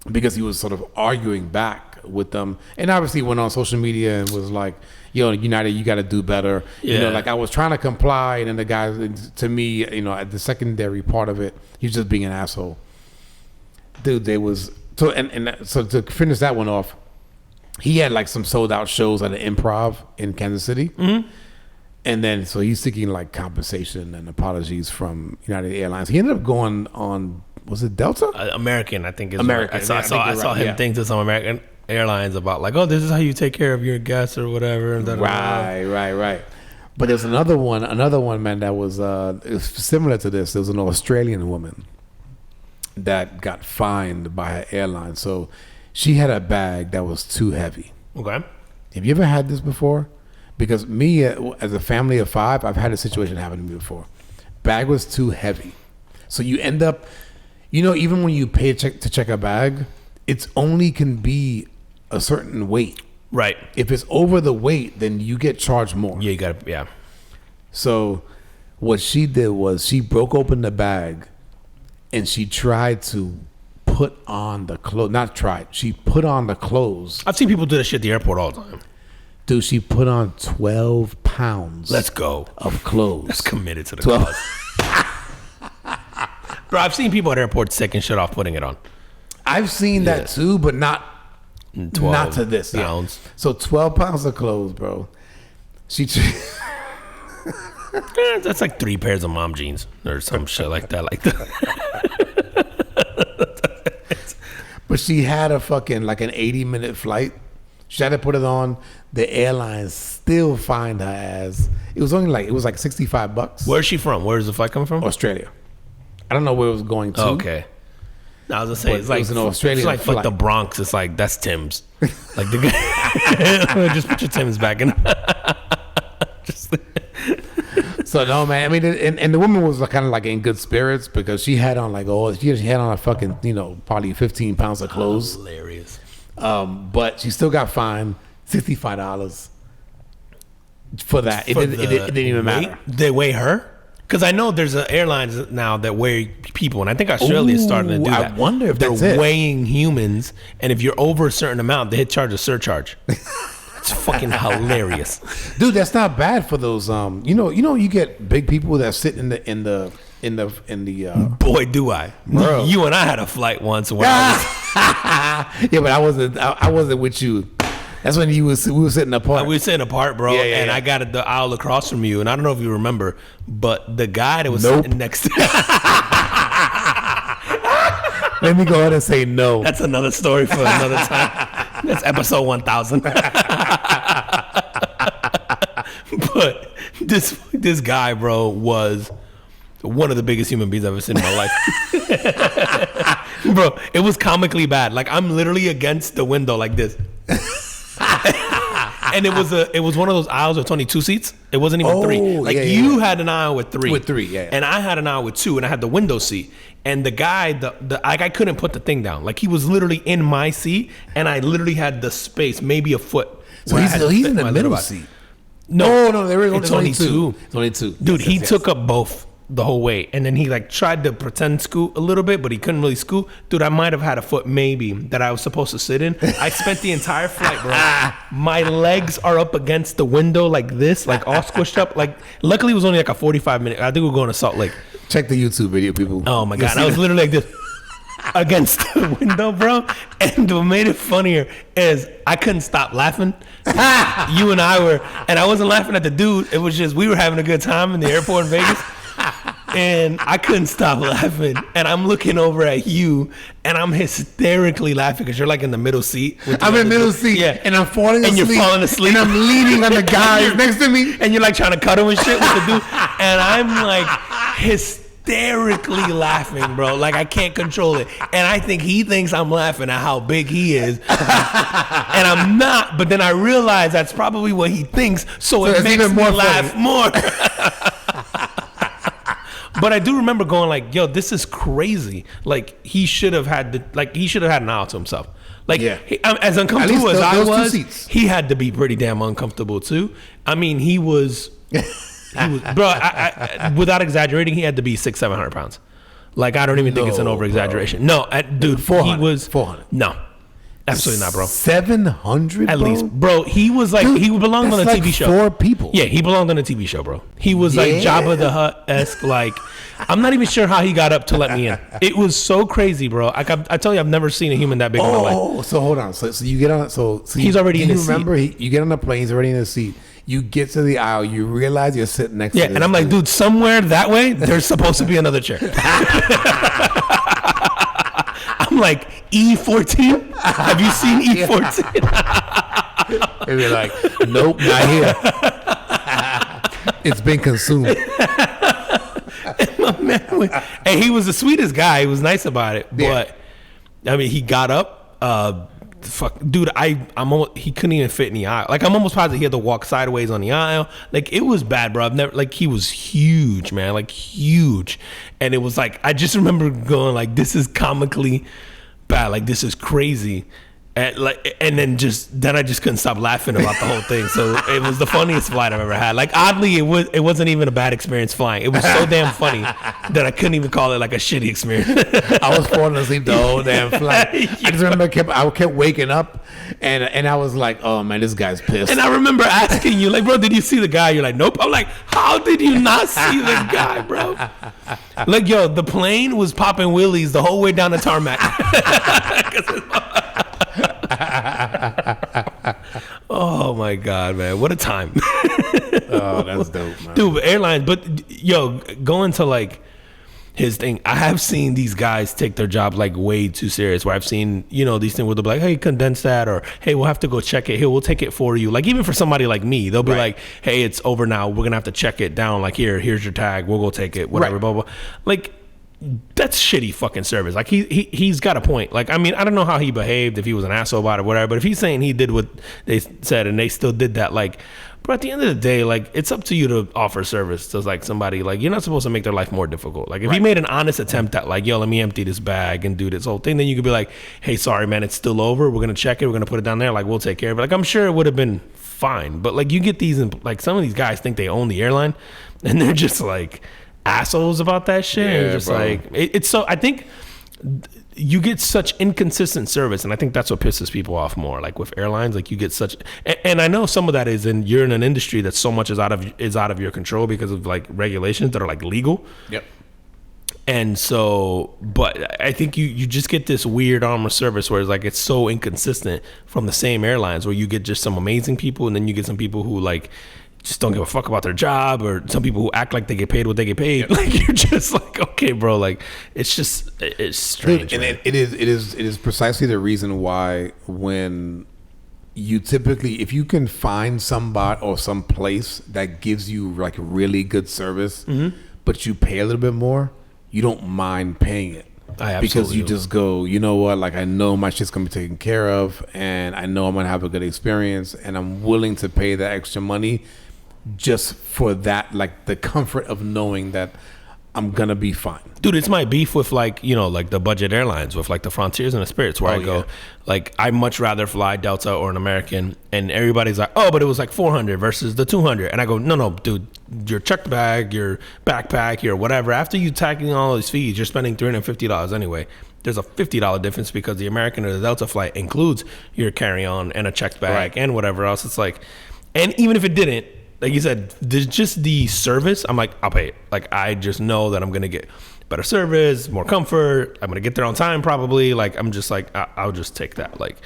Because he was sort of arguing back with them, and obviously went on social media and was like, "Yo, United, you got to do better." Yeah. I was trying to comply, and then the guy, to me, at the secondary part of it, he's just being an asshole. Dude, so to finish that one off, he had like some sold out shows at the Improv in Kansas City, and then so he's seeking like compensation and apologies from United Airlines. He ended up going on. Was it Delta? American, I think is American. I saw him think to some American Airlines about like, "Oh, this is how you take care of your guests or whatever." Right. But there's another one, man, that was similar to this. There was an Australian woman that got fined by her airline. So she had a bag that was too heavy. Okay. Have you ever had this before? Because me, as a family of 5, I've had a situation happen to me before. Bag was too heavy. So you end up... even when you pay to check a bag, it's only can be a certain weight. Right. If it's over the weight, then you get charged more. Yeah, you got to, yeah. So what she did was she broke open the bag and she tried to put on the clothes. Not tried. She put on the clothes. I've seen people do that shit at the airport all the time. Dude, she put on 12 pounds. Let's go. Of clothes. That's committed to the cause. Bro, I've seen people at airports taking shit off, putting it on. I've seen that too, but not to this pounds. Yeah. So 12 pounds of clothes, bro. That's like 3 pairs of mom jeans or some shit like that. But she had a fucking like an 80-minute flight. She had to put it on. The airline still fined her ass. It was like $65. Where's she from? Where's the flight coming from? Australia. I don't know where it was going to. Okay. I was gonna say it's like an Australian it's like flight. the Bronx. It's like that's Tim's. Like the guy, just put your Tim's back in. So no, man. I mean, and the woman was kind of like in good spirits because she had on she had on a fucking probably 15 pounds of clothes. Hilarious. But she still got fined $65 for that. It didn't even matter. They weigh her. Because I know there's airlines now that weigh people, and I think Australia is starting to do that. I wonder if they're weighing humans, and if you're over a certain amount, they charge a surcharge. It's fucking hilarious, dude. That's not bad for those. You get big people that sit in the. Boy, do I! Bro. You and I had a flight once where yeah, but I wasn't with you. That's when we were sitting apart. We were sitting apart, bro. Yeah, and I got the aisle across from you, and I don't know if you remember, but the guy that was sitting next to Let me go ahead and say no. That's another story for another time. That's episode 1000. But this guy, bro, was one of the biggest human beings I've ever seen in my life. Bro, it was comically bad. Like, I'm literally against the window like this. And it was one of those aisles with only 2 seats. It wasn't even 3. Like, you had an aisle with 3. With 3, yeah. And I had an aisle with 2, and I had the window seat. And the guy, I couldn't put the thing down. Like, he was literally in my seat, and I literally had the space, maybe a foot. So he's in the middle seat. No, there is it's only two. It's only two. Dude, he took up both the whole way, and then he like tried to pretend scoot a little bit, but he couldn't really scoot. Dude, I might have had a foot maybe that I was supposed to sit in. I spent the entire flight, bro. My legs are up against the window like this, like all squished up. Like, luckily it was only like a 45-minute. I think we're going to Salt Lake. Check the YouTube video, people. Oh my god, I was literally like this against the window, bro. And what made it funnier is I couldn't stop laughing. You and I were, and I wasn't laughing at the dude. It was just we were having a good time in the airport in Vegas. And I couldn't stop laughing. And I'm looking over at you, and I'm hysterically laughing because you're like in the middle seat. I'm in the middle seat, yeah, and I'm falling asleep. And you're falling asleep. And I'm leaning on the guy next to me. And you're like trying to cut him and shit with the dude. And I'm like hysterically laughing, bro. Like I can't control it. And I think he thinks I'm laughing at how big he is. And I'm not. But then I realize that's probably what he thinks. So it makes me laugh more. But I do remember going like, yo, this is crazy. Like he should have had an aisle to himself. Like as uncomfortable as I was, he had to be pretty damn uncomfortable too. I mean, he was bro, I, without exaggerating, he had to be 600-700 pounds. Like I don't even think it's an over exaggeration. No, dude, 400. He was 400. No. Absolutely not, bro. 700 at least, bro. He was like, dude, he belonged on a TV show. 4 people. Yeah, he belonged on a TV show, bro. He was like Jabba the Hutt-esque. Like, I'm not even sure how he got up to let me in. It was so crazy, bro. I tell you, I've never seen a human that big in my life. Oh, so hold on. So you get on. So he's already in his seat. Remember, you get on the plane. He's already in the seat. You get to the aisle. You realize you're sitting next to this and I'm like, dude, somewhere that way, there's supposed to be another chair. I'm like, E14? Have you seen E14? And they're like, nope, not here. It's been consumed. And he was the sweetest guy. He was nice about it. But, I mean, he got up. Dude, he couldn't even fit in the aisle. Like, I'm almost positive he had to walk sideways on the aisle. Like, it was bad, bro. He was huge, man. Like, huge. And it was like, I just remember going like, this is comically bad. Like, this is crazy. And then I just couldn't stop laughing about the whole thing. So it was the funniest flight I've ever had. Like, oddly, it wasn't even a bad experience flying. It was so damn funny that I couldn't even call it like a shitty experience. I was falling asleep the whole damn flight. I just remember I kept waking up, and I was like, oh man, this guy's pissed. And I remember asking you, like, bro, did you see the guy? You're like, nope. I'm like, how did you not see the guy, bro? Like, yo, the plane was popping wheelies the whole way down the tarmac. Oh my god, man, what a time. Oh, that's dope, man. Dude, airlines, but yo, going to like his thing, I have seen these guys take their job like way too serious, where I've seen, these things where they'll be like, hey, condense that, or hey, we'll have to go check it here, we'll take it for you. Like, even for somebody like me, they'll be like, hey, it's over now, we're gonna have to check it down, like, here's your tag, we'll go take it, whatever, blah blah. Like, that's shitty fucking service. Like, he's got a point. Like, I mean, I don't know how he behaved, if he was an asshole about it, whatever, but if he's saying he did what they said and they still did that, like, but at the end of the day, like, it's up to you to offer service to like somebody. Like, you're not supposed to make their life more difficult. Like, if he made an honest attempt at like, yo, let me empty this bag and do this whole thing, then you could be like, hey, sorry man, it's still over, we're gonna check it, we're gonna put it down there, like, we'll take care of it. Like, I'm sure it would have been fine, but like, you get these, and like, some of these guys think they own the airline and they're just like assholes about that shit. And just bro. Like, it's so, I think you get such inconsistent service, and I think that's what pisses people off more. Like, with airlines, like, you get such, and I know some of that is you're in an industry that so much is out of your control because of like regulations that are like legal. Yep. And so, but I think you just get this weird arm of service where it's like, it's so inconsistent from the same airlines, where you get just some amazing people, and then you get some people who like just don't give a fuck about their job, or some people who act like they get paid what they get paid. Yep. Like, you're just like, okay, bro, like, it's strange. Dude, and it is precisely the reason why when you typically, if you can find somebody or some place that gives you like really good service, but you pay a little bit more, you don't mind paying it. Because you just go, you know what, like, I know my shit's gonna be taken care of, and I know I'm gonna have a good experience, and I'm willing to pay that extra money just for that, like, the comfort of knowing that I'm gonna be fine. Dude, it's my beef with like, like the budget airlines with like the Frontiers and the Spirits where I go, like, I'd much rather fly Delta or an American, and everybody's like, oh, but it was like 400 versus the 200. And I go, no, dude, your checked bag, your backpack, your whatever, after you tacking all these fees, you're spending $350 anyway. There's a $50 difference because the American or the Delta flight includes your carry-on and a checked bag and whatever else. It's like, and even if it didn't, like you said, there's just the service. I'm like, I'll pay it. Like, I just know that I'm going to get better service, more comfort. I'm going to get there on time probably. Like, I'm just like, I'll just take that. Like,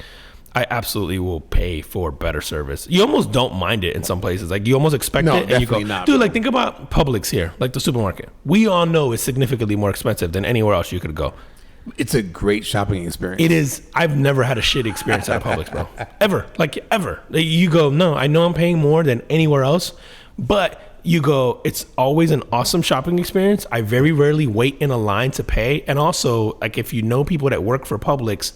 I absolutely will pay for better service. You almost don't mind it in some places. Like, you almost expect it. And you go, not, dude, like, think about Publix here, like the supermarket. We all know it's significantly more expensive than anywhere else you could go. It's a great shopping experience. It is. I've never had a shitty experience at Publix, bro. Ever. Like, ever. You go, no, I know I'm paying more than anywhere else, but you go, it's always an awesome shopping experience. I very rarely wait in a line to pay. And also, like, if you know people that work for Publix,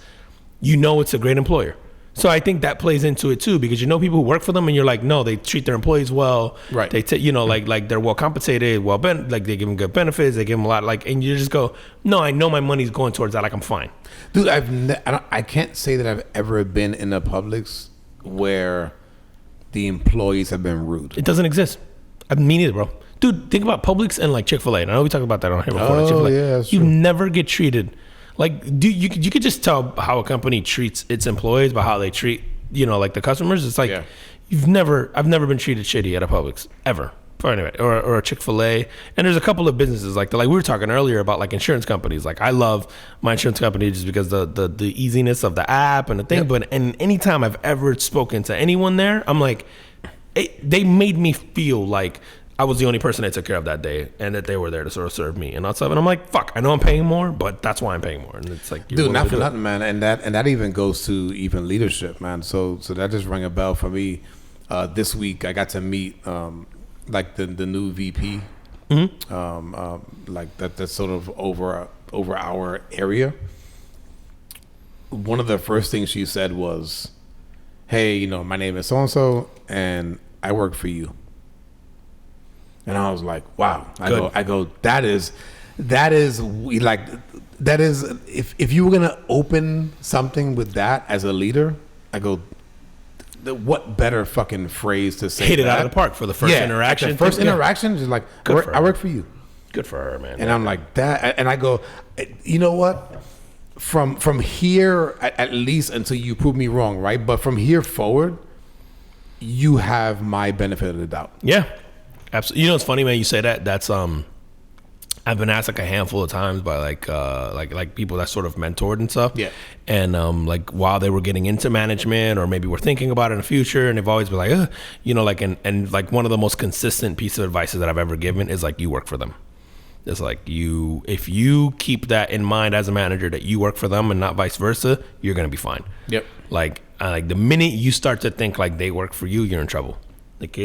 you know it's a great employer. So I think that plays into it too, because you know people who work for them, and you're like, no, they treat their employees well. Right. They like they're well compensated, like they give them good benefits, they give them a lot, like, and you just go, no, I know my money's going towards that, like I'm fine. Dude, I can't say that I've ever been in a Publix where the employees have been rude. It doesn't exist. I mean it, bro. Dude, think about Publix and like Chick-fil-A. And I know we talked about that on here before. Oh, Chick-fil-A. yeah, that's you true. never get treated like, you could just tell how a company treats its employees by how they treat, like the customers. It's like, I've never been treated shitty at a Publix ever. Anyway, or a Chick-fil-A. And there's a couple of businesses like we were talking earlier about like insurance companies. Like, I love my insurance company just because the easiness of the app and the thing. But anytime I've ever spoken to anyone there, I'm like, they made me feel like I was the only person they took care of that day, and that they were there to sort of serve me and all stuff. And I'm like, fuck, I know I'm paying more, but that's why I'm paying more. And it's like, dude, not for nothing, man. And that even goes to even leadership, man. So that just rang a bell for me. This week I got to meet like the new VP, like that's sort of over our area. One of the first things she said was, "Hey, my name is so and so, and I work for you." And I was like, wow. I go, that is like, that is, if you were going to open something with that as a leader, I go, what better fucking phrase to say? Hit it out of the park for the first interaction. The first interaction, just like, I work for you. Good for her, man. And I'm like, that, and I go, you know what? From here, at least until you prove me wrong, right? But from here forward, you have my benefit of the doubt. Yeah. Absolutely. It's funny, man, you say that. That's I've been asked like a handful of times by like people that sort of mentored and stuff. Yeah. And like while they were getting into management, or maybe were thinking about it in the future, and they've always been like, like, and like one of the most consistent pieces of advice that I've ever given is like, you work for them. It's like, if you keep that in mind as a manager, that you work for them and not vice versa, you're gonna be fine. Yep. Like the minute you start to think like they work for you, you're in trouble. Like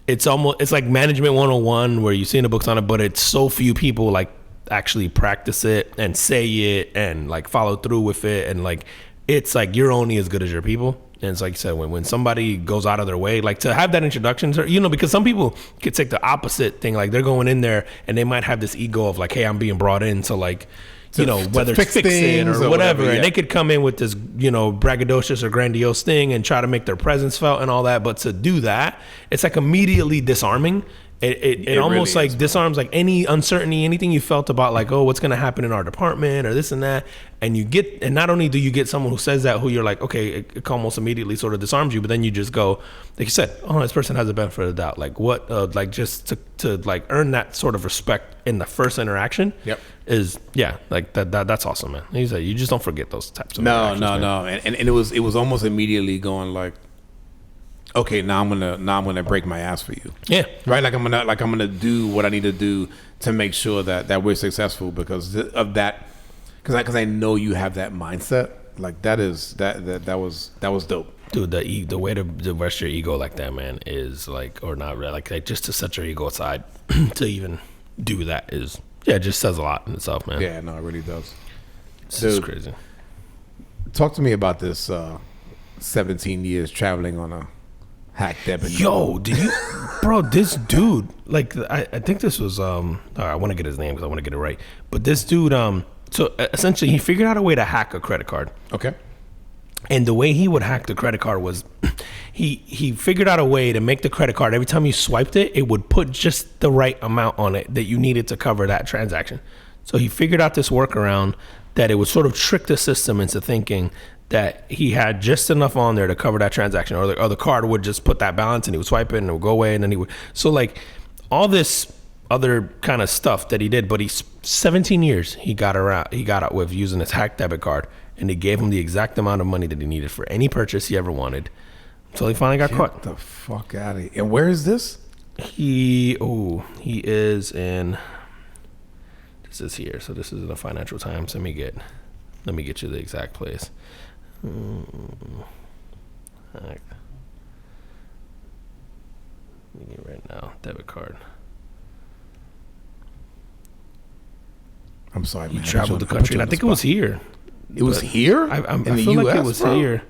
it's like management 101 where you see in the books on it, but it's so few people like actually practice it and say it and like follow through with it. And like, it's like, you're only as good as your people. And it's like you said, when somebody goes out of their way, like to have that introduction to, because some people could take the opposite thing. Like they're going in there and they might have this ego of like, hey, I'm being brought in to like, whether it's fix it or whatever. And they could come in with this, braggadocious or grandiose thing and try to make their presence felt and all that. But to do that, it's like immediately disarming. It almost really like disarms like any uncertainty, anything you felt about like, oh, what's going to happen in our department or this and that. And not only do you get someone who says that, who you're like, okay, it almost immediately sort of disarms you, but then you just go, like you said, oh, this person has a benefit of the doubt. Like what, like just to like earn that sort of respect in the first interaction. Yep. Is like that's awesome, man. You just don't forget those types of no. man. And it was almost immediately going like, okay, now I'm gonna break my ass for you. Yeah. Right. Like I'm gonna do what I need to do to make sure that we're successful because of that. Because I know you have that mindset. Like that was dope. Dude, the way to rest your ego like that, man, is like, or not really, like just to set your ego aside to even do that is, it just says a lot in itself, man. Yeah, no, it really does. It's just crazy. Talk to me about this 17 years traveling on a hack debit. Yo, did you, bro? This dude, like, I think this was I want to get his name because I want to get it right. But this dude, so essentially, he figured out a way to hack a credit card. Okay. And the way he would hack the credit card was, he figured out a way to make the credit card, every time you swiped it, it would put just the right amount on it that you needed to cover that transaction. So he figured out this workaround that it would sort of trick the system into thinking that he had just enough on there to cover that transaction, or the card would just put that balance and he would swipe it and it would go away, and then he would. So like all this other kind of stuff that he did, but he's 17 years he got out with using his hack debit card, and it gave him the exact amount of money that he needed for any purchase he ever wanted. Until he finally got caught. Get the fuck out of here. And where is this? He is in. This is here. So this is in the Financial Times. Let me get you the exact place. Right now, debit card. I'm sorry, man. He traveled the country. And I think it was here. It was here? I in the feel US, like it was bro? here.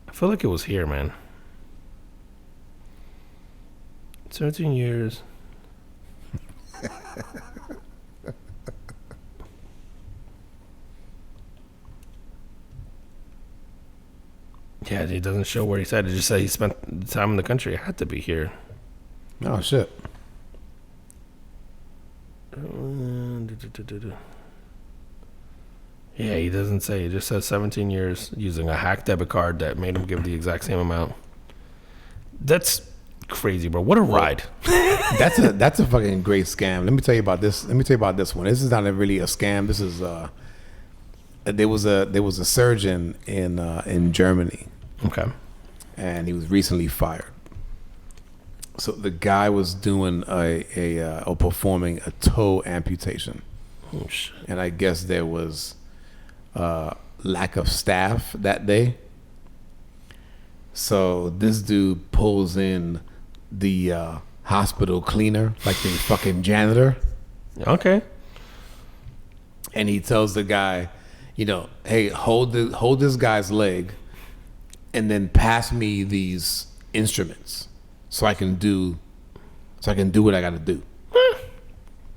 I feel like it was here, man. 17 years. Yeah, it doesn't show where he said. It just said he spent time in the country. It had to be here. Oh, shit. Yeah, he doesn't say. It just says 17 years using a hacked debit card that made him give the exact same amount. That's crazy, bro. What a ride. That's a fucking great scam. Let me tell you about this. Let me tell you about this one. This is not really a scam. This is there was a surgeon in Germany. Okay. And he was recently fired. So the guy was doing or performing a toe amputation. Oh, shit. And I guess there was lack of staff that day. So this dude pulls in the hospital cleaner, like the fucking janitor. Okay. And he tells the guy, hey, hold this guy's leg, and then pass me these instruments so I can do what I got to do.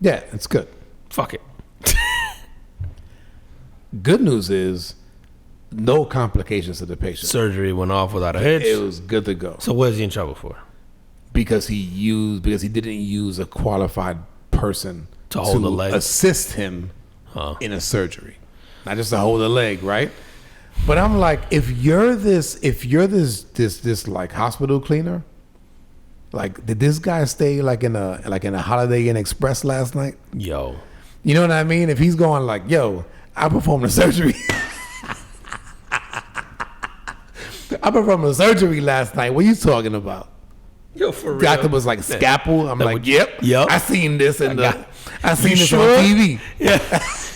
Yeah, it's good. Fuck it. Good news is no complications to the patient. Surgery went off without a hitch. It was good to go. So what is he in trouble for? Because he didn't use a qualified person to hold the leg, assist him in a surgery, not just to hold the leg, right? But I'm like, if you're this like hospital cleaner, like, did this guy stay like in a Holiday Inn Express last night? Yo, you know what I mean? If he's going like, yo, I performed a surgery. I performed a surgery last night. What are you talking about? Yo, for real. Doctor was like, scalpel. I'm like, yep. I seen this I seen this sure? on TV. Yeah.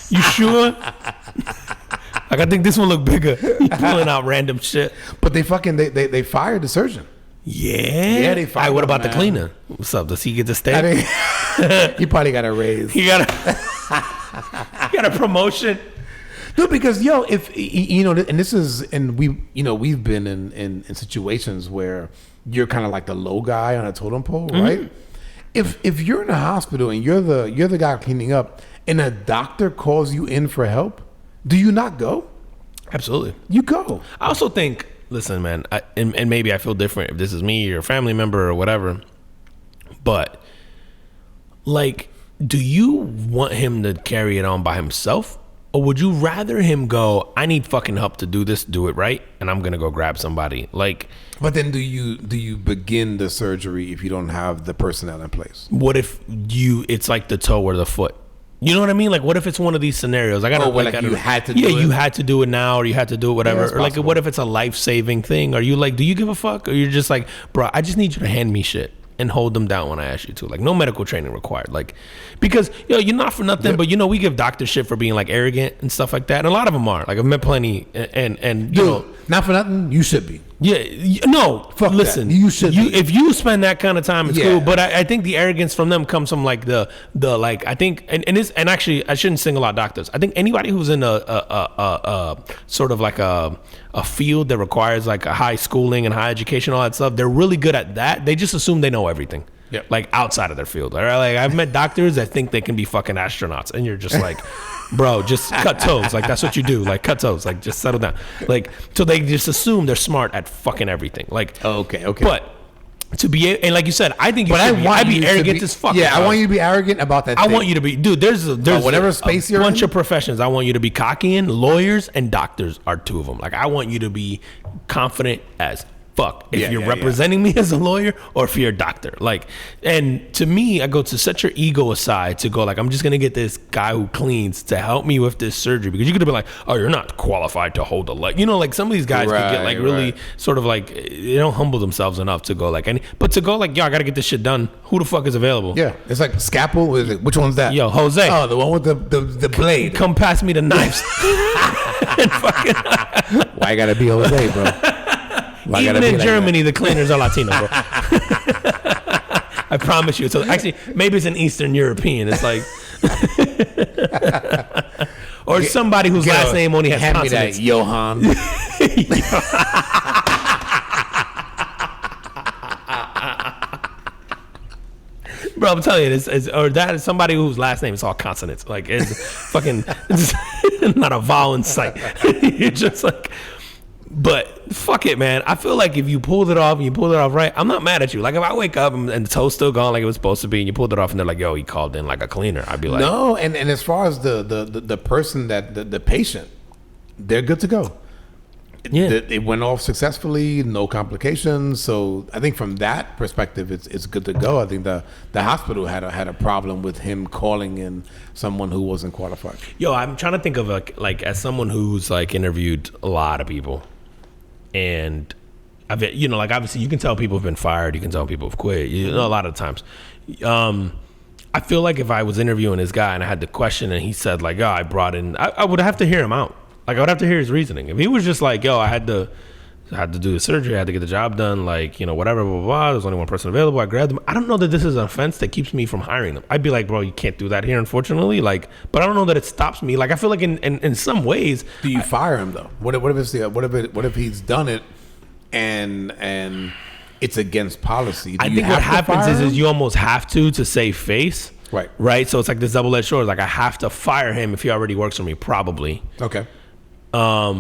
You sure? Like, I think this one look bigger. He pulling out random shit. But they fired the surgeon. Yeah, they fired what him, about the man. cleaner? What's up? Does he get to stay? He probably got a raise. He got a promotion. No, because if and this is, and we've been in situations where you're kind of like the low guy on a totem pole, right? If you're in a hospital and you're the guy cleaning up, and a doctor calls you in for help, do you not go? Absolutely, you go. I also think, listen, man, and maybe I feel different if this is me or a family member or whatever, but like, do you want him to carry it on by himself? Or would you rather him go, I need fucking help to do this, do it right, and I'm gonna go grab somebody? Like, but then do you begin the surgery if you don't have the personnel in place? What if it's like the toe or the foot? You know what I mean? Like, what if it's one of these scenarios? I gotta, you had to do it? Yeah, you had to do it now, or you had to do it, whatever. Or like, what if it's a life-saving thing? Are you like, do you give a fuck? Or you're just like, bro, I just need you to hand me shit and hold them down when I ask you to. Like, no medical training required. Like, because, you're not for nothing, but, we give doctors shit for being, like, arrogant and stuff like that. And a lot of them are. Like, I've met plenty, and Not for nothing, you should be. Yeah, no. Fuck listen, that. You should be. If you spend that kind of time, it's Yeah. cool. But I think the arrogance from them comes from like the like I think and actually I shouldn't single out doctors. I think anybody who's in a sort of like a field that requires like a high schooling and high education, all that stuff, they're really good at that. They just assume they know everything. Yep. Like outside of their field. All right? Like I've met doctors that think they can be fucking astronauts, and you're just like, bro, just cut toes. Like that's what you do. Like cut toes. Like just settle down. Like so they just assume they're smart at fucking everything. Like Okay. But to be and like you said, I think you But I should want I'd be you to arrogant be- as fuck. Yeah, I bro. want you to be arrogant about that. I thing. want you to be, dude. There's whatever space you're bunch in? of professions. I want you to be cocky in. Lawyers and doctors are two of them. Like I want you to be confident as fuck if you're representing me as a lawyer or if you're a doctor. Like, and to me, I go to set your ego aside to go like, I'm just gonna get this guy who cleans to help me with this surgery, because you could have been like, oh, you're not qualified to hold a leg. You know, like some of these guys could get like really sort of like they don't humble themselves enough to go like any. But to go like, yo, I gotta get this shit done. Who the fuck is available? Yeah, it's like scalpel. Which one's that? Yo, Jose. Oh, the one with the blade. Come pass me the knives. Why you gotta be Jose, bro? Why Even gotta be in like Germany, the cleaners are Latino, bro. I promise you. So actually, maybe it's an Eastern European. It's like, or somebody whose last name only has hand me that, consonants. Johan. Bro, I'm telling you, or that is somebody whose last name is all consonants. Like it's fucking it's not a vowel in sight. You're just like. But fuck it, man. I feel like if you pulled it off and you pulled it off right, I'm not mad at you. Like if I wake up and the toe's still gone like it was supposed to be, and you pulled it off and they're like, "Yo, he called in like a cleaner," I'd be like, No, and as far as the person that the patient, they're good to go. Yeah. It went off successfully, no complications. So I think from that perspective, it's good to go. I think the hospital had a problem with him calling in someone who wasn't qualified. Yo, I'm trying to think of like as someone who's like interviewed a lot of people, and I've like obviously you can tell people have been fired, you can tell people have quit. You know, a lot of times. I feel like if I was interviewing this guy and I had the question and he said like, "Oh, I brought in," I would have to hear him out. Like I would have to hear his reasoning. If he was just like, "Yo, I had to do the surgery, I had to get the job done," like, whatever, blah, blah, blah. There's only one person available. I grabbed them. I don't know that this is an offense that keeps me from hiring them. I'd be like, bro, you can't do that here, unfortunately. Like, but I don't know that it stops me. Like, I feel like in some ways, Do you fire him though? What if he's done it and it's against policy? I think what happens is you almost have to save face. Right. Right. So it's like this double-edged sword. Like I have to fire him if he already works for me, probably. Okay. I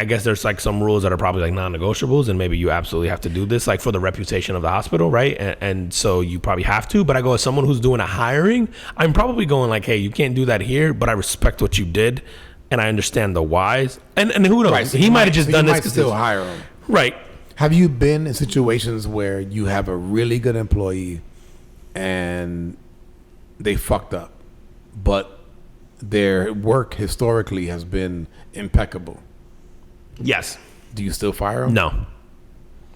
guess there's like some rules that are probably like non-negotiables, and maybe you absolutely have to do this, like for the reputation of the hospital, right? And so you probably have to. But I go, as someone who's doing a hiring, I'm probably going like, hey, you can't do that here, but I respect what you did, and I understand the whys. And who knows? Right. So he might have just done this because still hire him. Right. Have you been in situations where you have a really good employee and they fucked up, but their work historically has been impeccable? Yes. Do you still fire them? No.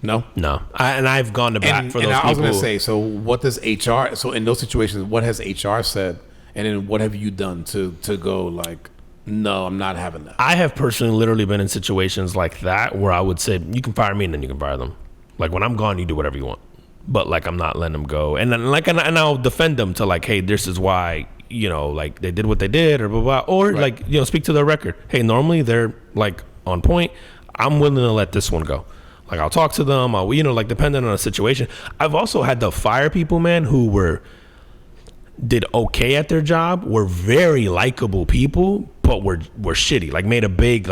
No? And I've gone to bat for those people. I was going to say, so what does HR, so in those situations, what has HR said? And then what have you done to go like, no, I'm not having that? I have personally literally been in situations like that where I would say, you can fire me and then you can fire them. Like when I'm gone, you do whatever you want. But like, I'm not letting them go. And then like, and I'll defend them to like, hey, this is why, like they did what they did or blah, blah, or right. like, speak to their record. Hey, normally they're like on point. I'm willing to let this one go. Like I'll talk to them. I'll, like depending on the situation. I've also had to fire people, man, who did okay at their job, were very likable people, but were shitty, like made a big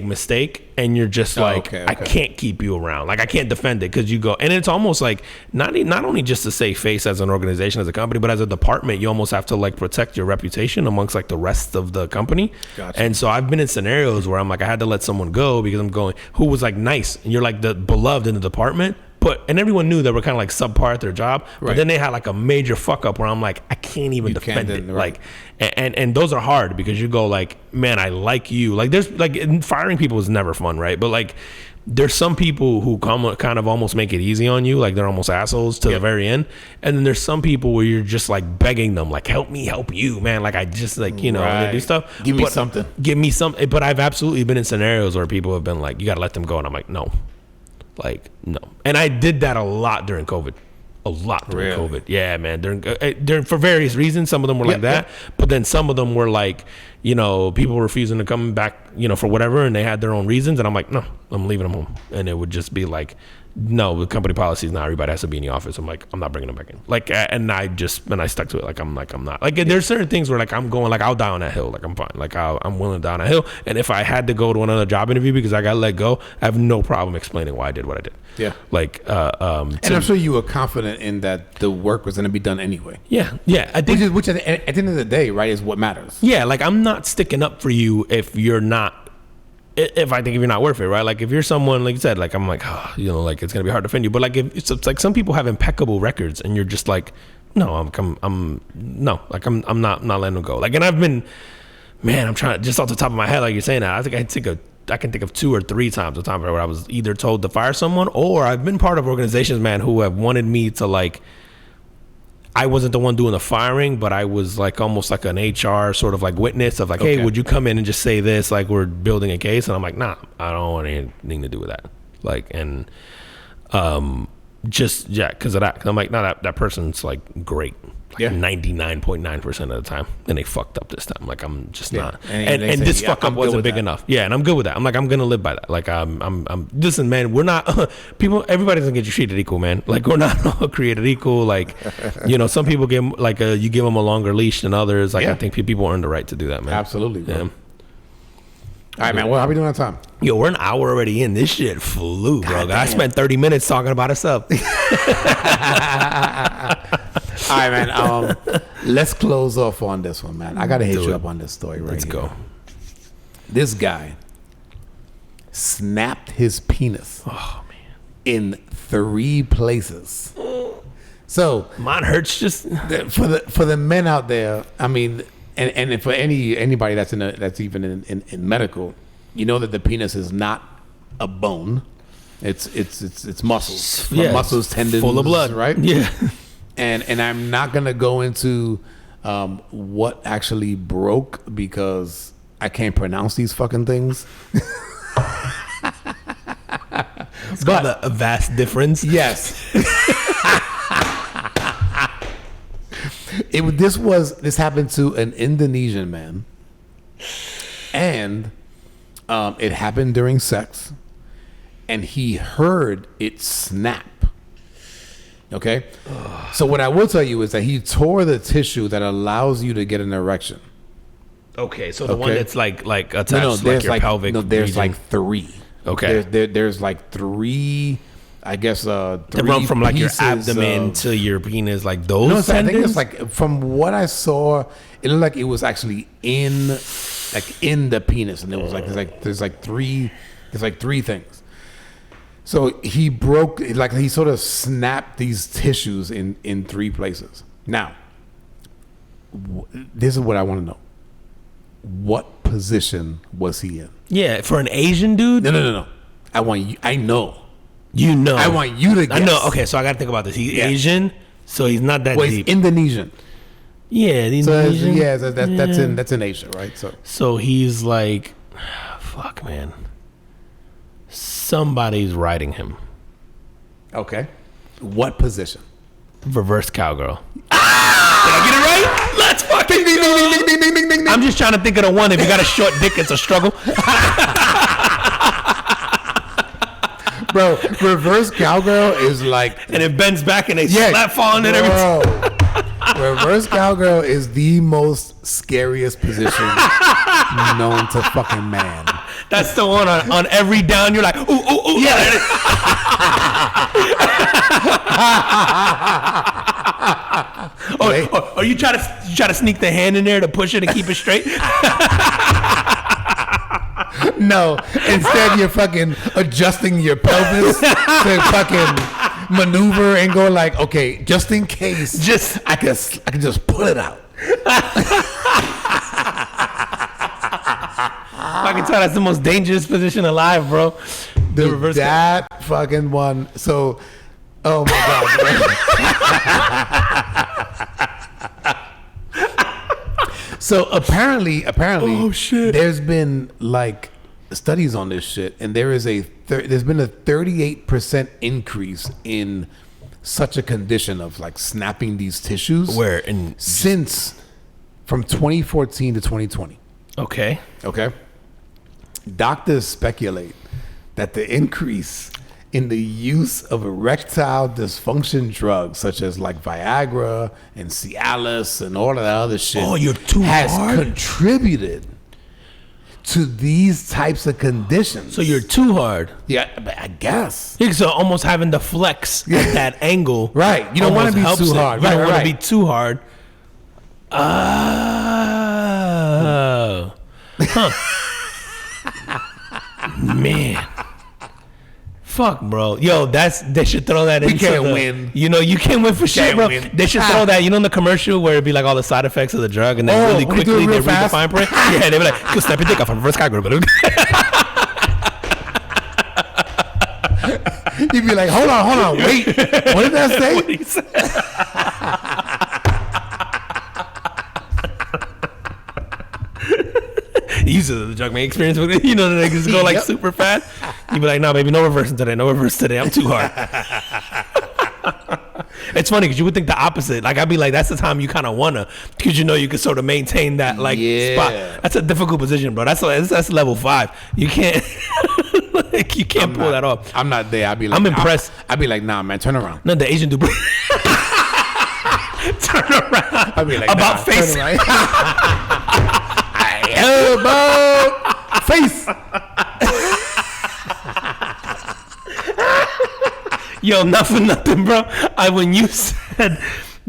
mistake, and you're just okay. I can't keep you around, like I can't defend it because you go, and it's almost like not only just to save face as an organization, as a company, but as a department, you almost have to like protect your reputation amongst like the rest of the company. Gotcha. And so I've been in scenarios where I'm like, I had to let someone go because I'm going, who was like nice, and you're like the beloved in the department. And everyone knew they were kind of like subpar at their job, but right. then they had like a major fuck up where I'm like, I can't even defend it. Right. Like, and those are hard because you go like, man, I like you. Like there's like firing people is never fun, right? But like there's some people who kind of almost make it easy on you, like they're almost assholes to the very end, and then there's some people where you're just like begging them, like help me help you, man, like I just like you know they do stuff, give me something. But I've absolutely been in scenarios where people have been like, you gotta let them go, and I'm like, no, and I did that a lot during COVID. COVID. Yeah, man. During for various reasons, some of them were like that, but then some of them were like, you know, people were refusing to come back, you know, for whatever, and they had their own reasons, and I'm like, no, I'm leaving them home, and it would just be like, no, the company policy is not everybody has to be in the office. I'm like, I'm not bringing them back in. Like, and I stuck to it. Like, I'm not. Like, there's certain things where like I'm going, like I'll die on that hill. Like I'm fine. Like I'm willing to die on that hill. And if I had to go to another job interview because I got let go, I have no problem explaining why I did what I did. Yeah. Like, and I'm sure you were confident in that the work was going to be done anyway. Yeah. I think which at the end of the day, right, is what matters. Yeah. Like I'm not sticking up for you if you're not. If you're not worth it, right? Like if you're someone, like you said, like I'm like, oh, you know, like it's gonna be hard to defend you. But like if it's like some people have impeccable records, and you're just like, no, I'm not letting them go. Like, and I've been, man, I'm trying just off the top of my head, like you're saying that. I can think of 2 or 3 times a time where I was either told to fire someone, or I've been part of organizations, man, who have wanted me to like. I wasn't the one doing the firing, but I was like almost like an HR sort of like witness of like, hey, would you come in and just say this? Like we're building a case. And I'm like, nah, I don't want anything to do with that. Like, and just, yeah, because of that. Cause I'm like, no, that person's like great. Like 99.9% of the time. And they fucked up this time. Like I'm just not. And this fuck up wasn't big enough. Yeah, and I'm good with that. I'm like, I'm gonna live by that. Like I'm listen, man, we're not people, everybody doesn't get you treated equal, man. Like we're not all created equal. Like, you know, some people give like you give them a longer leash than others. Like I think people earn the right to do that, man. Absolutely, bro. Yeah. All right, man. Well, how we doing on time? Yo, we're an hour already in. This shit flew, bro. I spent 30 minutes talking about us up. All right, man. Let's close off on this one, man. I gotta hit you up on this story right Let's here. Go. This guy snapped his penis. Oh man! In 3 places. So mine hurts just for the men out there. I mean, and for anybody that's even in medical, you know that the penis is not a bone. It's muscles, muscles, tendons, full of blood, right? Yeah. And I'm not gonna go into what actually broke because I can't pronounce these fucking things. It's called a vast difference. Yes. This happened to an Indonesian man, and it happened during sex, and he heard it snap. Okay, so what I will tell you is that he tore the tissue that allows you to get an erection. Okay, so the one that's like attached to like your pelvic. No, there's region. like 3. Okay, there's like 3. I guess 3 they run from like your abdomen to your penis, like those. No, I think it's like from what I saw, it looked like it was actually in the penis, and it was there's like 3 things. So he broke, like he sort of snapped these tissues in 3 places. Now, this is what I want to know. What position was he in? Yeah, for an Asian dude? No. I want you. I know. You know. I want you to guess. I know. Okay, so I got to think about this. He's Asian, so he's not that deep. He's Indonesian. Yeah, the Indonesian. That's in Asia, right? So he's like, fuck, man. Somebody's riding him. Okay. What position? Reverse cowgirl. Ah! Did I get it right? Let's fucking go. Ding, ding, ding, ding. I'm just trying to think of the one. If you got a short dick, it's a struggle. Bro, reverse cowgirl is like... And it bends back and they slap falling and everything. Reverse cowgirl is the most scariest position known to fucking man. That's the one on every down. You're like, ooh, ooh, ooh. Yeah. Or you try to sneak the hand in there to push it and keep it straight? No. Instead, you're fucking adjusting your pelvis to fucking maneuver and go like, okay, just in case, I can just pull it out. I can tell that's the most dangerous position alive, bro. The reverse that fucking one. So, oh my god. So apparently, Oh, shit. there's been like studies on this shit, and there's been a 38% increase in such a condition of like snapping these tissues. Where in Since from 2014 to 2020. okay. Okay. Doctors speculate that the increase in the use of erectile dysfunction drugs, such as like Viagra and Cialis and all of that other shit, Oh, you're too has hard? contributed to these types of conditions. So you're too hard. Yeah, but I guess. Yeah, so almost having to flex at that angle. Right. You don't wanna almost be helps too it. hard. You Right, don't want right. to be too hard. Oh. Huh. Man. Fuck, bro. Yo, they should throw that in. can't win. You know, you can't win for shit, bro. win. They should throw that. You know, in the commercial where it'd be like all the side effects of the drug, and then really when you do quickly it they real read the fast? fine print. Yeah, they'd be like, "Go snap your dick off on reverse cowgirl." You'd be like, hold on, wait. What did that say? What he said. He used to the drug man experience with it. You know, they just go like Yep. super fast. You'd be like, "No, baby, no reversing today. No reverse today. I'm too hard." It's funny because you would think the opposite. Like I'd be like, that's the time you kind of wanna, because you know you can sort of maintain that like spot. That's a difficult position, bro. That's level 5. You can't like you can't pull that off. I'm not there. I'd be like, I'm impressed. I'd be like, nah, man, turn around. No, the Asian dude. Turn around. I'd be like, About nah, face. turn around. Elbow, face. Yo, not for nothing, bro. When you said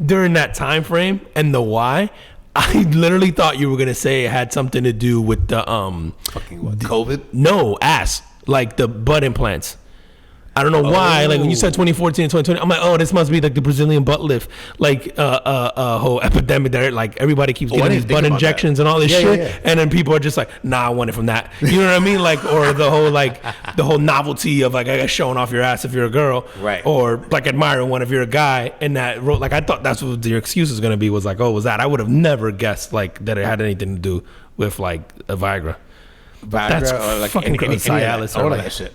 during that time frame and the why, I literally thought you were gonna say it had something to do with the Fucking what? COVID. no ass, like the butt implants. I don't know why. Like when you said 2014 and 2020, I'm like, oh, this must be like the Brazilian butt lift, like whole epidemic there. Like everybody keeps getting these butt injections and all this shit, and then people are just like, nah, I want it from that. You know what I mean? Like, or the whole novelty of like I guess showing off your ass if you're a girl, Right? Or like admiring one if you're a guy. And that like I thought that's what your excuse was gonna be, was like, oh, was that? I would have never guessed like that it had anything to do with like a Viagra. That's or like fucking crazy. Cialis or all like of that shit.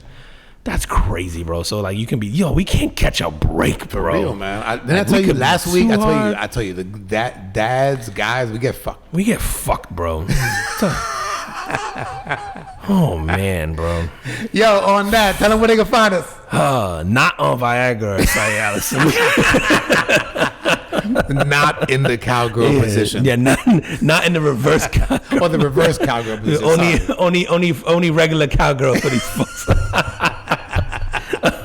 That's crazy, bro. So like you can be, yo, we can't catch a break, bro. For real, man. Didn't I Like, tell we you could be last week? too I hard. tell you, that dads, guys, we get fucked. We get fucked, bro. Oh man, bro. Yo, on that, tell them where they can find us. Not on Viagra or Cialis. Not in the cowgirl position. Yeah, not in the reverse. Or the reverse cowgirl position. Sorry. only regular cowgirl for these folks.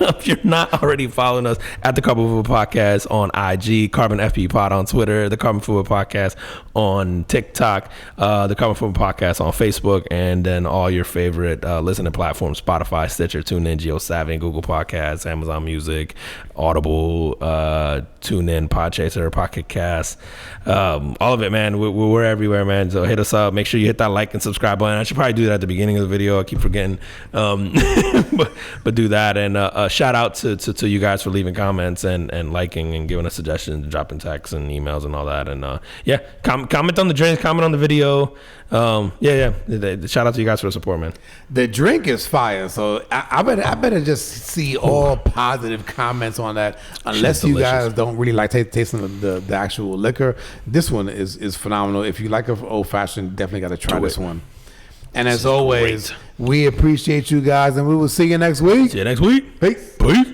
If you're not already following us at the Carbon Food Podcast on IG, Carbon FP Pod on Twitter, the Carbon Food Podcast on TikTok, the Carbon Food Podcast on Facebook, and then all your favorite listening platforms: Spotify, Stitcher, TuneIn, GeoSavvy, Google Podcasts, Amazon Music, Audible, TuneIn, Podchaser, Pocket Cast, all of it, man. We're everywhere, man. So hit us up. Make sure you hit that like and subscribe button. I should probably do that at the beginning of the video. I keep forgetting, but do that. And shout out to you guys for leaving comments and liking and giving us suggestions, dropping texts and emails and all that. And yeah, comment on the drinks, comment on the video. Shout out to you guys for the support, man. The drink is fire, so I better just see all positive comments on that. Unless you guys don't really like tasting the actual liquor, this one is phenomenal. If you like an old fashioned, definitely got to try this one. And as always, we appreciate you guys, and we will see you next week. See you next week. Peace. Peace.